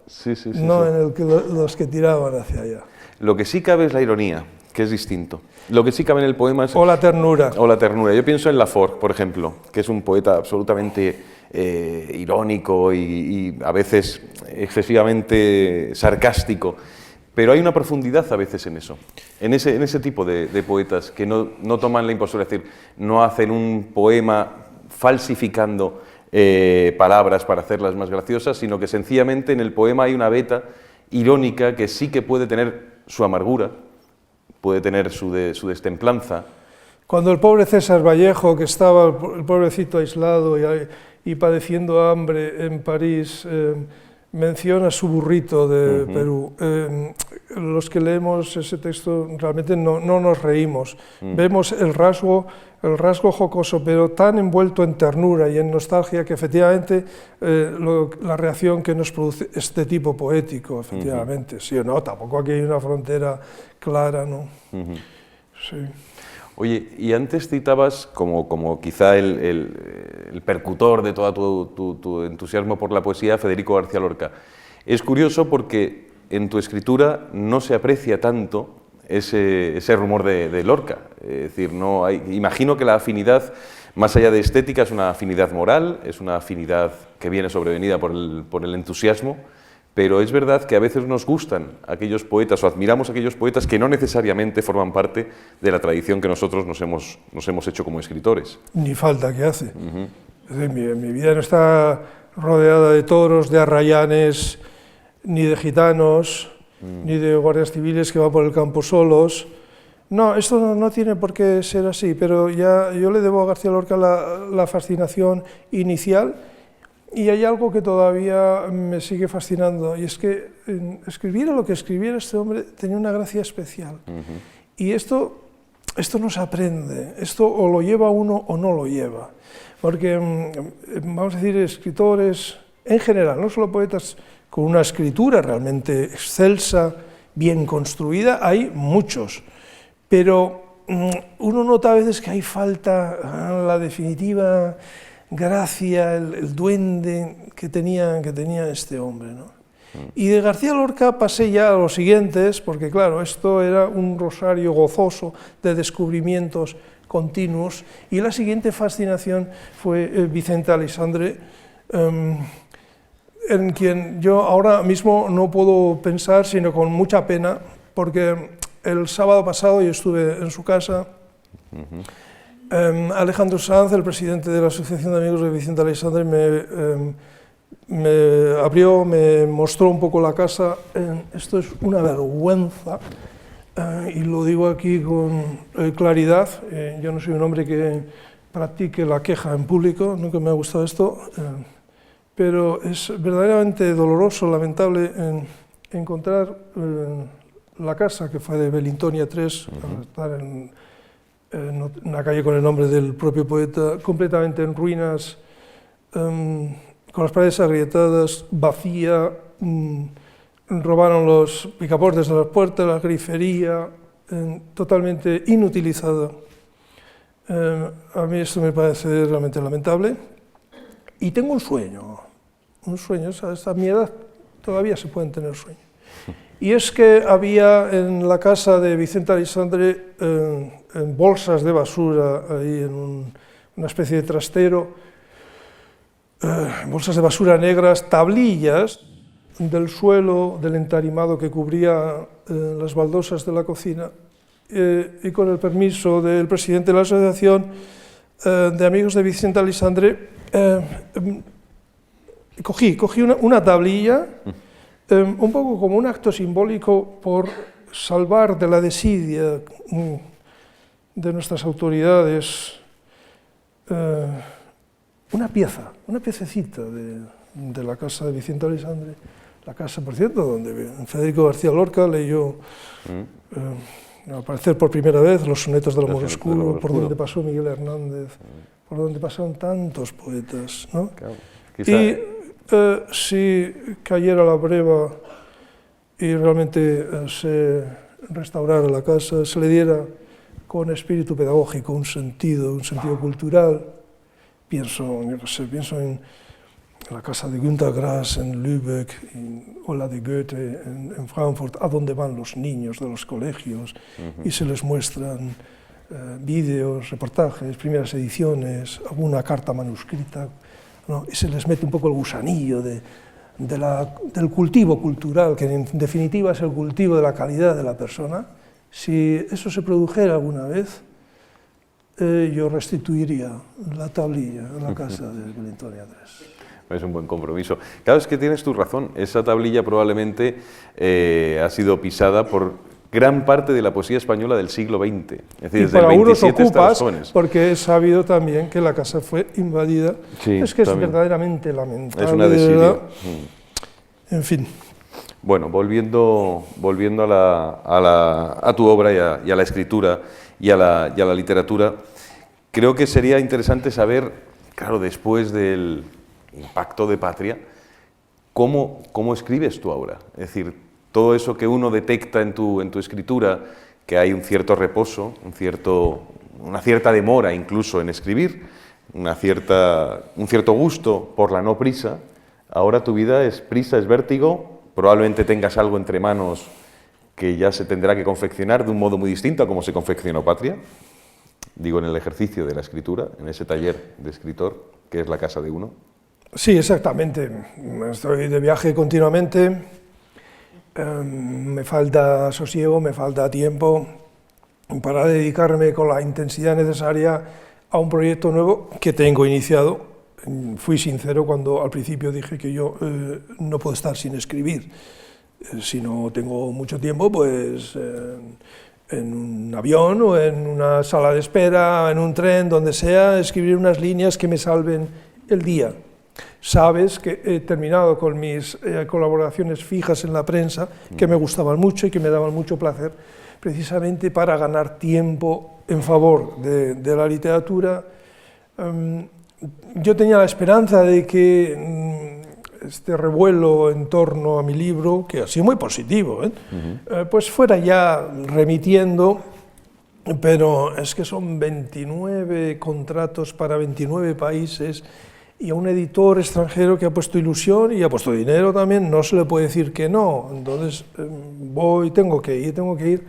no en el que los que tiraban hacia allá. Lo que sí cabe es la ironía, que es distinto. Lo que sí cabe en el poema es... O la ternura. O la ternura. Yo pienso en Lafort, por ejemplo, que es un poeta absolutamente irónico y a veces excesivamente sarcástico, pero hay una profundidad a veces en eso, en ese tipo de poetas que no toman la impostura, es decir, no hacen un poema falsificando palabras para hacerlas más graciosas, sino que sencillamente en el poema hay una veta irónica que sí que puede tener su amargura, puede tener su destemplanza. Cuando el pobre César Vallejo, que estaba el pobrecito aislado y padeciendo hambre en París, menciona su burrito de Perú. Los que leemos ese texto realmente no nos reímos. Vemos el rasgo jocoso, pero tan envuelto en ternura y en nostalgia que efectivamente la reacción que nos produce este tipo poético, efectivamente, sí o no, tampoco aquí hay una frontera clara, ¿no? Sí. Oye, y antes citabas como quizá el percutor de todo tu entusiasmo por la poesía, Federico García Lorca. Es curioso porque en tu escritura no se aprecia tanto ese rumor de Lorca. Es decir, imagino que la afinidad, más allá de estética, es una afinidad moral, es una afinidad que viene sobrevenida por el entusiasmo, pero es verdad que a veces nos gustan aquellos poetas o admiramos a aquellos poetas que no necesariamente forman parte de la tradición que nosotros nos hemos hecho como escritores. Ni falta que hace. Es decir, mi vida no está rodeada de toros, de arrayanes, ni de gitanos, ni de guardias civiles que van por el campo solos. No, esto no tiene por qué ser así, pero ya yo le debo a García Lorca la fascinación inicial. Y hay algo que todavía me sigue fascinando, y es que escribiera lo que escribiera este hombre tenía una gracia especial. Y esto no se aprende, esto o lo lleva uno o no lo lleva. Porque, vamos a decir, escritores en general, no solo poetas con una escritura realmente excelsa, bien construida, hay muchos. Pero uno nota a veces que hay falta la definitiva gracia, el duende que tenía este hombre, ¿no? Y de García Lorca pasé ya a los siguientes, porque claro, esto era un rosario gozoso de descubrimientos continuos, y la siguiente fascinación fue Vicente Aleixandre, en quien yo ahora mismo no puedo pensar sino con mucha pena, porque el sábado pasado yo estuve en su casa. Alejandro Sanz, el presidente de la Asociación de Amigos de Vicente Aleixandre, me mostró un poco la casa. Esto es una vergüenza, y lo digo aquí con claridad. Yo no soy un hombre que practique la queja en público, nunca me ha gustado esto, pero es verdaderamente doloroso, lamentable encontrar la casa, que fue de Belintonia 3, estar una calle con el nombre del propio poeta, completamente en ruinas, con las paredes agrietadas, vacía, robaron los picaportes de las puertas, la grifería, totalmente inutilizada. A mí esto me parece realmente lamentable. Y tengo un sueño, a mi edad todavía se pueden tener sueños. Y es que había en la casa de Vicente Aleixandre, en bolsas de basura, ahí en una especie de trastero, bolsas de basura negras, tablillas del suelo, del entarimado que cubría las baldosas de la cocina, y con el permiso del presidente de la Asociación de Amigos de Vicente Aleixandre, cogí una tablilla, un poco como un acto simbólico por salvar de la desidia de nuestras autoridades una piececita de la casa de Vicente Aleixandre, la casa, por cierto, donde Federico García Lorca leyó, al parecer por primera vez, los sonetos del amor oscuro, por donde pasó Miguel Hernández, por donde pasaron tantos poetas, ¿no? Claro, y si cayera la breva y realmente se restaurara la casa, se le diera con espíritu pedagógico un sentido cultural, pienso en la casa de Günter Grass en Lübeck, o la de Goethe en Frankfurt, a donde van los niños de los colegios y se les muestran vídeos, reportajes, primeras ediciones, alguna carta manuscrita, ¿no? Y se les mete un poco el gusanillo del cultivo cultural, que en definitiva es el cultivo de la calidad de la persona. Si eso se produjera alguna vez, yo restituiría la tablilla en la casa de Antonio Andrés. Es un buen compromiso. Claro, es que tienes tu razón. Esa tablilla probablemente ha sido pisada por gran parte de la poesía española del siglo XX. Es decir, y desde para el unos 27 hasta los ocupas, jóvenes. porque he sabido también que la casa fue invadida. Sí, es que también. es verdaderamente lamentable. Es una desidia. En fin. Bueno, volviendo a tu obra y a la escritura y a la literatura, creo que sería interesante saber, claro, después del impacto de Patria, cómo escribes tú ahora. Es decir, todo eso que uno detecta en tu escritura, que hay un cierto reposo, una cierta demora incluso en escribir, un cierto gusto por la no prisa. Ahora tu vida es prisa, es vértigo, probablemente tengas algo entre manos que ya se tendrá que confeccionar de un modo muy distinto a como se confeccionó Patria, digo, en el ejercicio de la escritura, en ese taller de escritor que es la casa de uno. Sí, exactamente. Estoy de viaje continuamente, me falta sosiego, me falta tiempo para dedicarme con la intensidad necesaria a un proyecto nuevo que tengo iniciado. Fui sincero cuando al principio dije que yo no puedo estar sin escribir. Si no tengo mucho tiempo, pues en un avión o en una sala de espera, en un tren, donde sea, escribir unas líneas que me salven el día. Sabes que he terminado con mis colaboraciones fijas en la prensa, que me gustaban mucho y que me daban mucho placer, precisamente para ganar tiempo en favor de la literatura. Yo tenía la esperanza de que este revuelo en torno a mi libro, que ha sido muy positivo, pues fuera ya remitiendo, pero es que son 29 contratos para 29 países, y a un editor extranjero que ha puesto ilusión y ha puesto dinero también, no se le puede decir que no. Entonces tengo que ir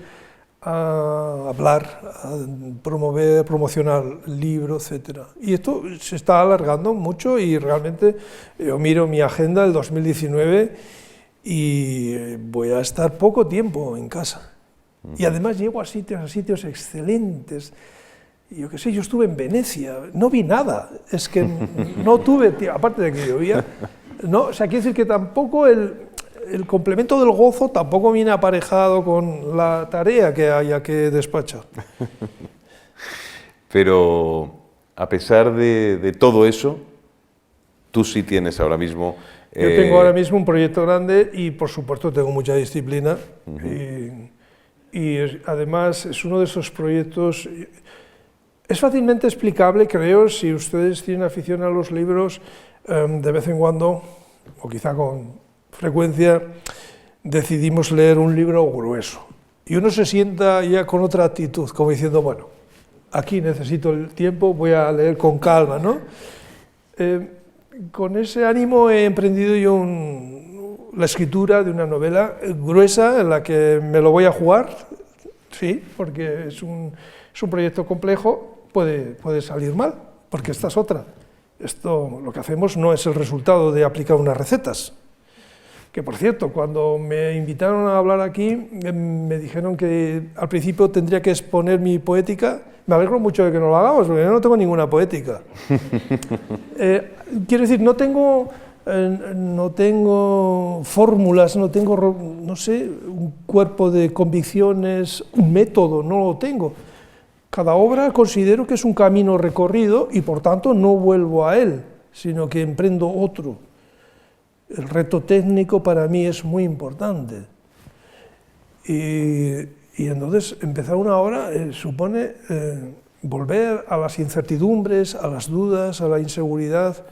a hablar, a promocionar el libro, etc. Y esto se está alargando mucho y realmente yo miro mi agenda del 2019 y voy a estar poco tiempo en casa. Y además llego a sitios excelentes. Yo qué sé, yo estuve en Venecia, no vi nada, es que no tuve, aparte de que llovía, no, o sea, quiere decir que tampoco el complemento del gozo tampoco viene aparejado con la tarea que haya que despachar. Pero a pesar de todo eso, tú sí tienes ahora mismo... Yo tengo ahora mismo un proyecto grande y por supuesto tengo mucha disciplina y además es uno de esos proyectos... Es fácilmente explicable, creo, si ustedes tienen afición a los libros, de vez en cuando, o quizá con frecuencia, decidimos leer un libro grueso. Y uno se sienta ya con otra actitud, como diciendo, bueno, aquí necesito el tiempo, voy a leer con calma, ¿no? Con ese ánimo he emprendido yo la escritura de una novela gruesa en la que me lo voy a jugar, sí, porque es un proyecto complejo, puede salir mal, porque esta es otra. Esto, lo que hacemos no es el resultado de aplicar unas recetas. Que, por cierto, cuando me invitaron a hablar aquí, me dijeron que al principio tendría que exponer mi poética. Me alegro mucho de que no lo hagamos, porque yo no tengo ninguna poética. Quiero decir, no tengo fórmulas, no tengo, no sé, un cuerpo de convicciones, un método, no lo tengo. Cada obra considero que es un camino recorrido y, por tanto, no vuelvo a él, sino que emprendo otro. El reto técnico para mí es muy importante. Y entonces, empezar una obra supone volver a las incertidumbres, a las dudas, a la inseguridad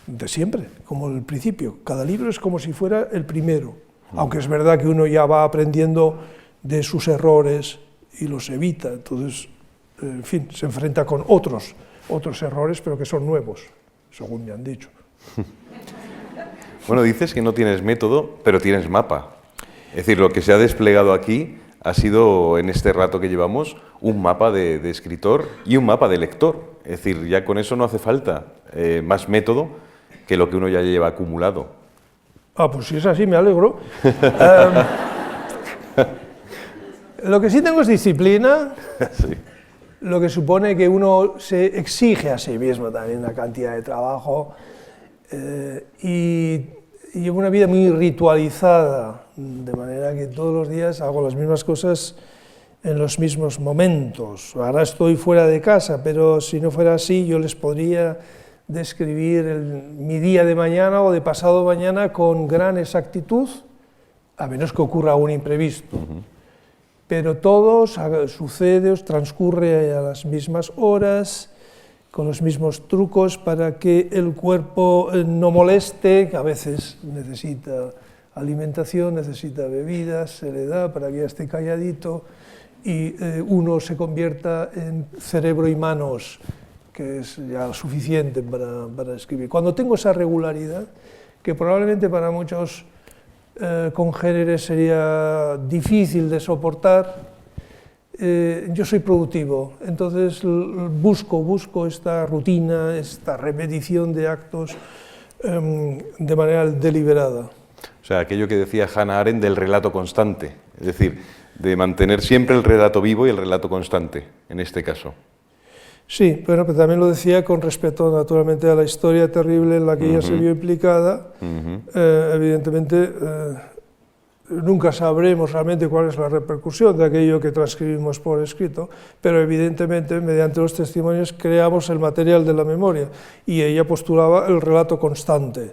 de siempre, como el principio. Cada libro es como si fuera el primero, aunque es verdad que uno ya va aprendiendo de sus errores y los evita, entonces, en fin, se enfrenta con otros errores, pero que son nuevos, según me han dicho. Bueno, dices que no tienes método, pero tienes mapa. Es decir, lo que se ha desplegado aquí ha sido, en este rato que llevamos, un mapa de escritor y un mapa de lector. Es decir, ya con eso no hace falta más método que lo que uno ya lleva acumulado. Ah, pues si es así, me alegro. Lo que sí tengo es disciplina, Sí. lo que supone que uno se exige a sí mismo también una cantidad de trabajo y llevo una vida muy ritualizada, de manera que todos los días hago las mismas cosas en los mismos momentos. Ahora estoy fuera de casa, pero si no fuera así yo les podría describir mi día de mañana o de pasado mañana con gran exactitud, a menos que ocurra un imprevisto. Pero todo sucede, transcurre a las mismas horas, con los mismos trucos para que el cuerpo no moleste, que a veces necesita alimentación, necesita bebidas, se le da para que ya esté calladito, y uno se convierta en cerebro y manos, que es ya suficiente para escribir. Cuando tengo esa regularidad, que probablemente para muchos congéneres sería difícil de soportar, yo soy productivo, entonces busco esta rutina, esta repetición de actos de manera deliberada. O sea, aquello que decía Hannah Arendt del relato constante, es decir, de mantener siempre el relato vivo y el relato constante, en este caso. Sí, pero también lo decía con respecto naturalmente a la historia terrible en la que ella se vio implicada. Evidentemente, nunca sabremos realmente cuál es la repercusión de aquello que transcribimos por escrito, pero evidentemente, mediante los testimonios, creamos el material de la memoria, y ella postulaba el relato constante.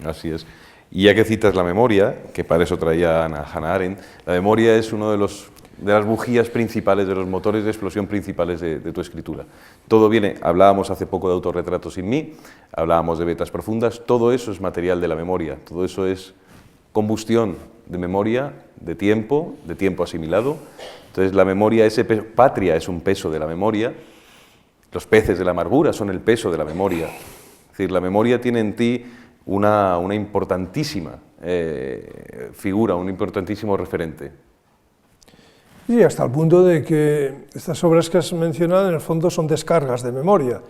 Así es. Y ya que citas la memoria, que para eso traía Hannah Arendt, la memoria es uno de las bujías principales, de los motores de explosión principales de tu escritura. Todo viene, hablábamos hace poco de Autorretrato sin mí, hablábamos de Vetas profundas, todo eso es material de la memoria, todo eso es combustión de memoria, de tiempo asimilado. Entonces la memoria, patria es un peso de la memoria, los peces de la amargura son el peso de la memoria. Es decir, la memoria tiene en ti una importantísima figura, un importantísimo referente. Y hasta el punto de que estas obras que has mencionado en el fondo son descargas de memoria,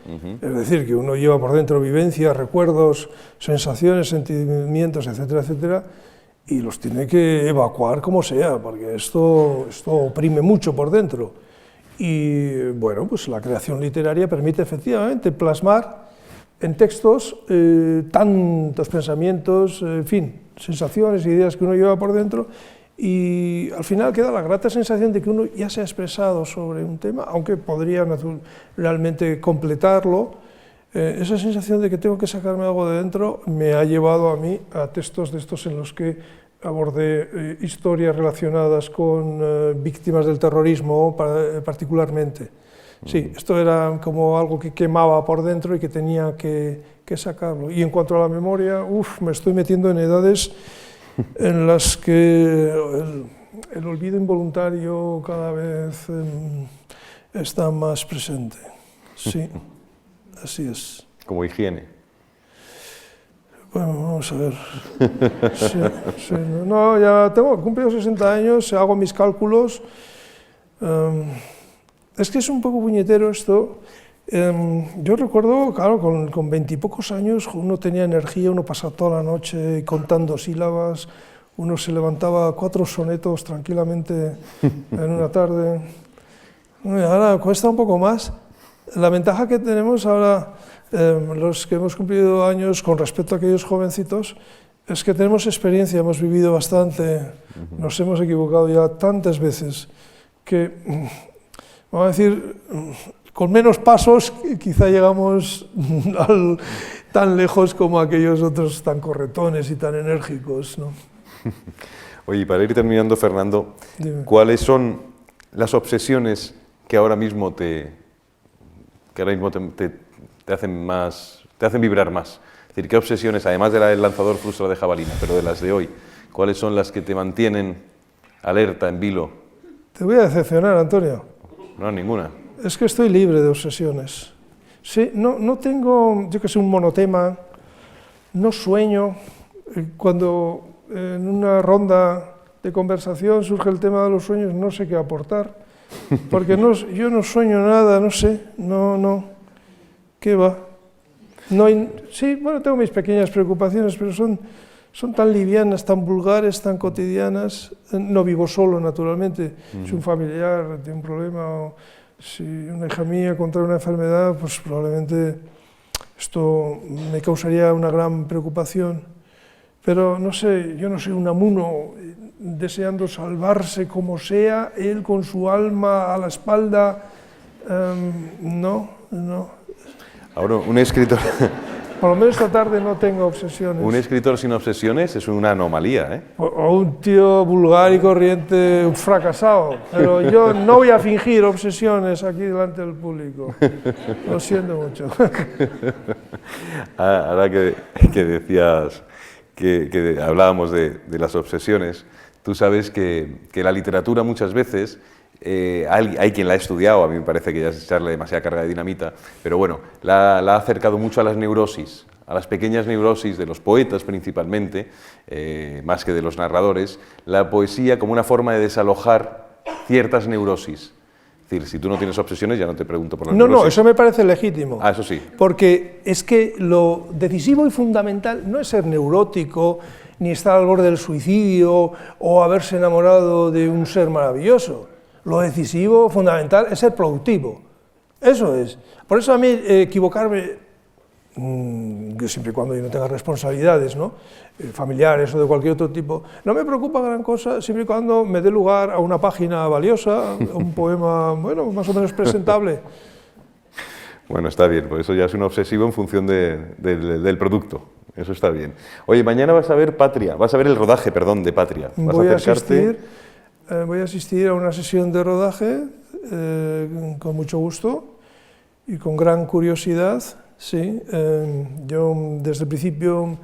es decir, que uno lleva por dentro vivencias, recuerdos, sensaciones, sentimientos, etcétera, etcétera, y los tiene que evacuar como sea, porque esto oprime mucho por dentro. Y bueno, pues la creación literaria permite efectivamente plasmar en textos tantos pensamientos, en fin, sensaciones, ideas que uno lleva por dentro, y al final queda la grata sensación de que uno ya se ha expresado sobre un tema, aunque podría realmente completarlo. Esa sensación de que tengo que sacarme algo de dentro me ha llevado a mí a textos de estos en los que abordé historias relacionadas con víctimas del terrorismo particularmente. Sí, esto era como algo que quemaba por dentro y que tenía que sacarlo. Y en cuanto a la memoria, me estoy metiendo en edades en las que el olvido involuntario cada vez está más presente. Sí, así es. Como higiene. Bueno, vamos a ver. Sí. No, ya tengo cumplido 60 años, hago mis cálculos. Es que es un poco puñetero esto. Yo recuerdo, claro, con 20 y pocos años uno tenía energía, uno pasaba toda la noche contando sílabas, uno se levantaba 4 sonetos tranquilamente en una tarde. Ahora cuesta un poco más. La ventaja que tenemos ahora, los que hemos cumplido años con respecto a aquellos jovencitos, es que tenemos experiencia, hemos vivido bastante, nos hemos equivocado ya tantas veces que, vamos a decir, con menos pasos quizá llegamos tan lejos como aquellos otros tan corretones y tan enérgicos, ¿no? Oye, y para ir terminando, Fernando, Dime. ¿cuáles son las obsesiones que ahora mismo te hacen vibrar más? Es decir, ¿qué obsesiones, además de la del lanzador frustrado de jabalina, pero de las de hoy, cuáles son las que te mantienen alerta, en vilo? Te voy a decepcionar, Antonio. No, ninguna. Es que estoy libre de obsesiones. Sí, no tengo, yo que sé, un monotema, no sueño. Cuando en una ronda de conversación surge el tema de los sueños, no sé qué aportar, porque yo no sueño nada, no sé, no, ¿qué va? Sí, bueno, tengo mis pequeñas preocupaciones, pero son tan livianas, tan vulgares, tan cotidianas. No vivo solo, naturalmente. Si un familiar tiene un problema o si una hija mía contrae una enfermedad, pues probablemente esto me causaría una gran preocupación. Pero no sé, yo no soy un amuno deseando salvarse como sea, él con su alma a la espalda. No. Ahora, un escritor... Por lo menos esta tarde no tengo obsesiones. Un escritor sin obsesiones es una anomalía, ¿eh? O un tío vulgar y corriente, un fracasado. Pero yo no voy a fingir obsesiones aquí delante del público. Lo siento mucho. Ahora que decías que hablábamos de las obsesiones, tú sabes que la literatura muchas veces... hay quien la ha estudiado, a mí me parece que ya es echarle demasiada carga de dinamita, pero bueno, la ha acercado mucho a las neurosis, a las pequeñas neurosis de los poetas principalmente, más que de los narradores, la poesía como una forma de desalojar ciertas neurosis. Es decir, si tú no tienes obsesiones, ya no te pregunto por las neurosis. No, eso me parece legítimo. Ah, eso sí. Porque es que lo decisivo y fundamental no es ser neurótico, ni estar al borde del suicidio, o haberse enamorado de un ser maravilloso. Lo decisivo, fundamental, es ser productivo. Eso es. Por eso a mí equivocarme, siempre y cuando yo no tenga responsabilidades, ¿no? Familiares o de cualquier otro tipo, no me preocupa gran cosa, siempre y cuando me dé lugar a una página valiosa, un poema, bueno, más o menos presentable. Bueno, está bien, pues eso ya es un obsesivo en función del producto. Eso está bien. Oye, mañana vas a ver Patria, vas a ver el rodaje, perdón, de Patria. Vas a acercarte... Voy a asistir a una sesión de rodaje con mucho gusto y con gran curiosidad. Sí. Yo desde el principio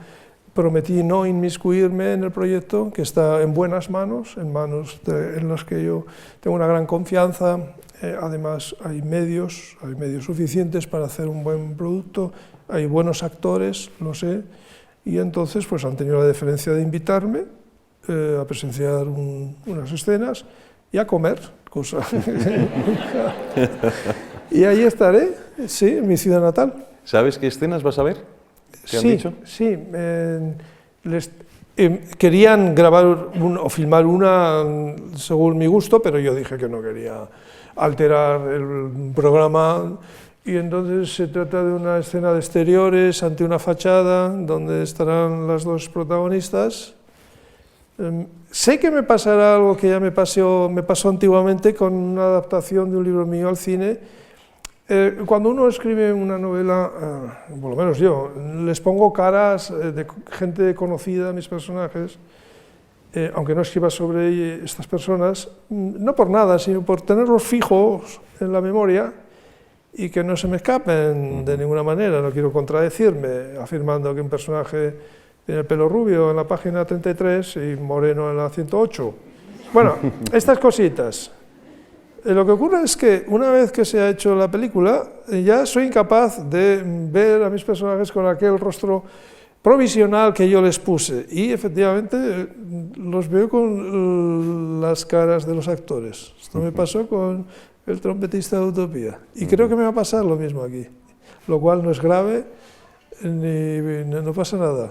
prometí no inmiscuirme en el proyecto, que está en buenas manos, en las que yo tengo una gran confianza. Además hay medios suficientes para hacer un buen producto, hay buenos actores, lo sé, y entonces pues han tenido la deferencia de invitarme a presenciar unas escenas y a comer, cosa. Y ahí estaré, sí, en mi ciudad natal. ¿Sabes qué escenas vas a ver? ¿Qué han dicho? Sí, querían grabar o filmar una según mi gusto, pero yo dije que no quería alterar el programa. Y entonces se trata de una escena de exteriores ante una fachada donde estarán las dos protagonistas. Sé que me pasará algo que ya me pasó antiguamente con una adaptación de un libro mío al cine. Cuando uno escribe una novela, por lo menos yo, les pongo caras de gente conocida a mis personajes, aunque no escriba sobre estas personas, no por nada, sino por tenerlos fijos en la memoria y que no se me escapen de ninguna manera. No quiero contradecirme afirmando que un personaje tiene el pelo rubio en la página 33 y moreno en la 108. Bueno, estas cositas. Lo que ocurre es que una vez que se ha hecho la película, ya soy incapaz de ver a mis personajes con aquel rostro provisional que yo les puse, y efectivamente los veo con las caras de los actores. Esto me pasó con el trompetista de Utopía, y creo que me va a pasar lo mismo aquí, lo cual no es grave, no pasa nada.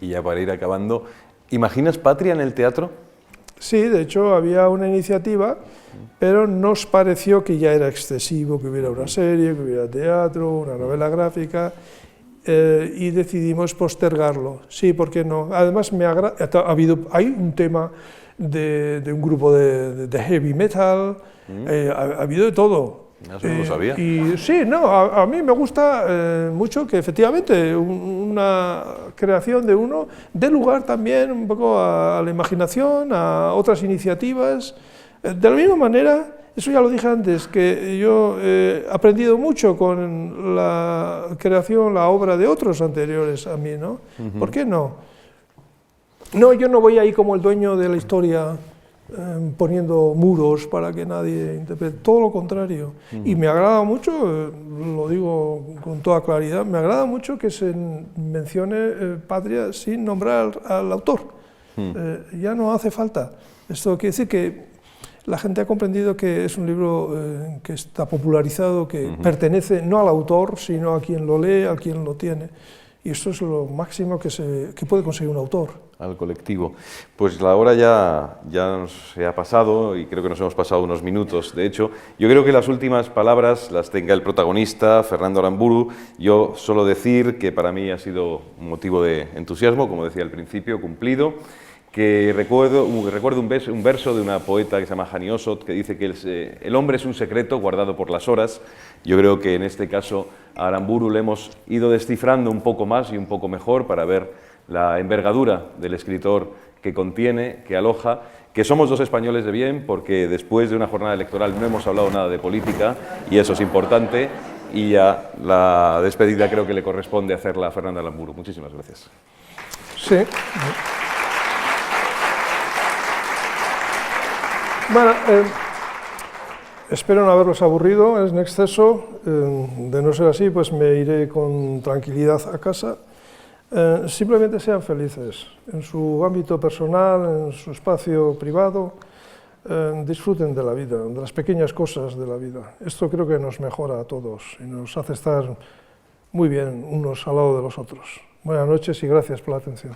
Y ya para ir acabando, ¿imaginas Patria en el teatro? Sí, de hecho había una iniciativa, pero nos pareció que ya era excesivo, que hubiera una serie, que hubiera teatro, una novela gráfica, y decidimos postergarlo. Sí, ¿por qué no? Además, hay un tema de un grupo de heavy metal, ha habido de todo. Eso no lo sabía. Y sí, no, a mí me gusta mucho que efectivamente una creación de uno dé lugar también un poco a la imaginación, a otras iniciativas. De la misma manera, eso ya lo dije antes, que yo he aprendido mucho con la creación, la obra de otros anteriores a mí, ¿no? ¿Por qué no? No, yo no voy ahí como el dueño de la historia poniendo muros para que nadie interprete, todo lo contrario. Y me agrada mucho, lo digo con toda claridad, me agrada mucho que se mencione Patria sin nombrar al autor. Ya no hace falta. Esto quiere decir que la gente ha comprendido que es un libro que está popularizado, que pertenece no al autor, sino a quien lo lee, a quien lo tiene. Y esto es lo máximo que puede conseguir un autor. Al colectivo. Pues la hora ya se ha pasado, y creo que nos hemos pasado unos minutos. De hecho, yo creo que las últimas palabras las tenga el protagonista, Fernando Aramburu. Yo solo decir que para mí ha sido un motivo de entusiasmo, como decía al principio, cumplido, que recuerdo un verso de una poeta que se llama Hani Osot, que dice que el hombre es un secreto guardado por las horas. Yo creo que en este caso a Aramburu le hemos ido descifrando un poco más y un poco mejor para ver la envergadura del escritor que contiene, que aloja, que somos dos españoles de bien, porque después de una jornada electoral no hemos hablado nada de política, y eso es importante, y ya la despedida creo que le corresponde hacerla a Fernando Aramburu. Muchísimas gracias. Sí. Bueno, espero no haberlos aburrido en exceso. De no ser así, pues me iré con tranquilidad a casa. Simplemente sean felices en su ámbito personal, en su espacio privado. Disfruten de la vida, de las pequeñas cosas de la vida. Esto creo que nos mejora a todos y nos hace estar muy bien unos al lado de los otros. Buenas noches y gracias por la atención.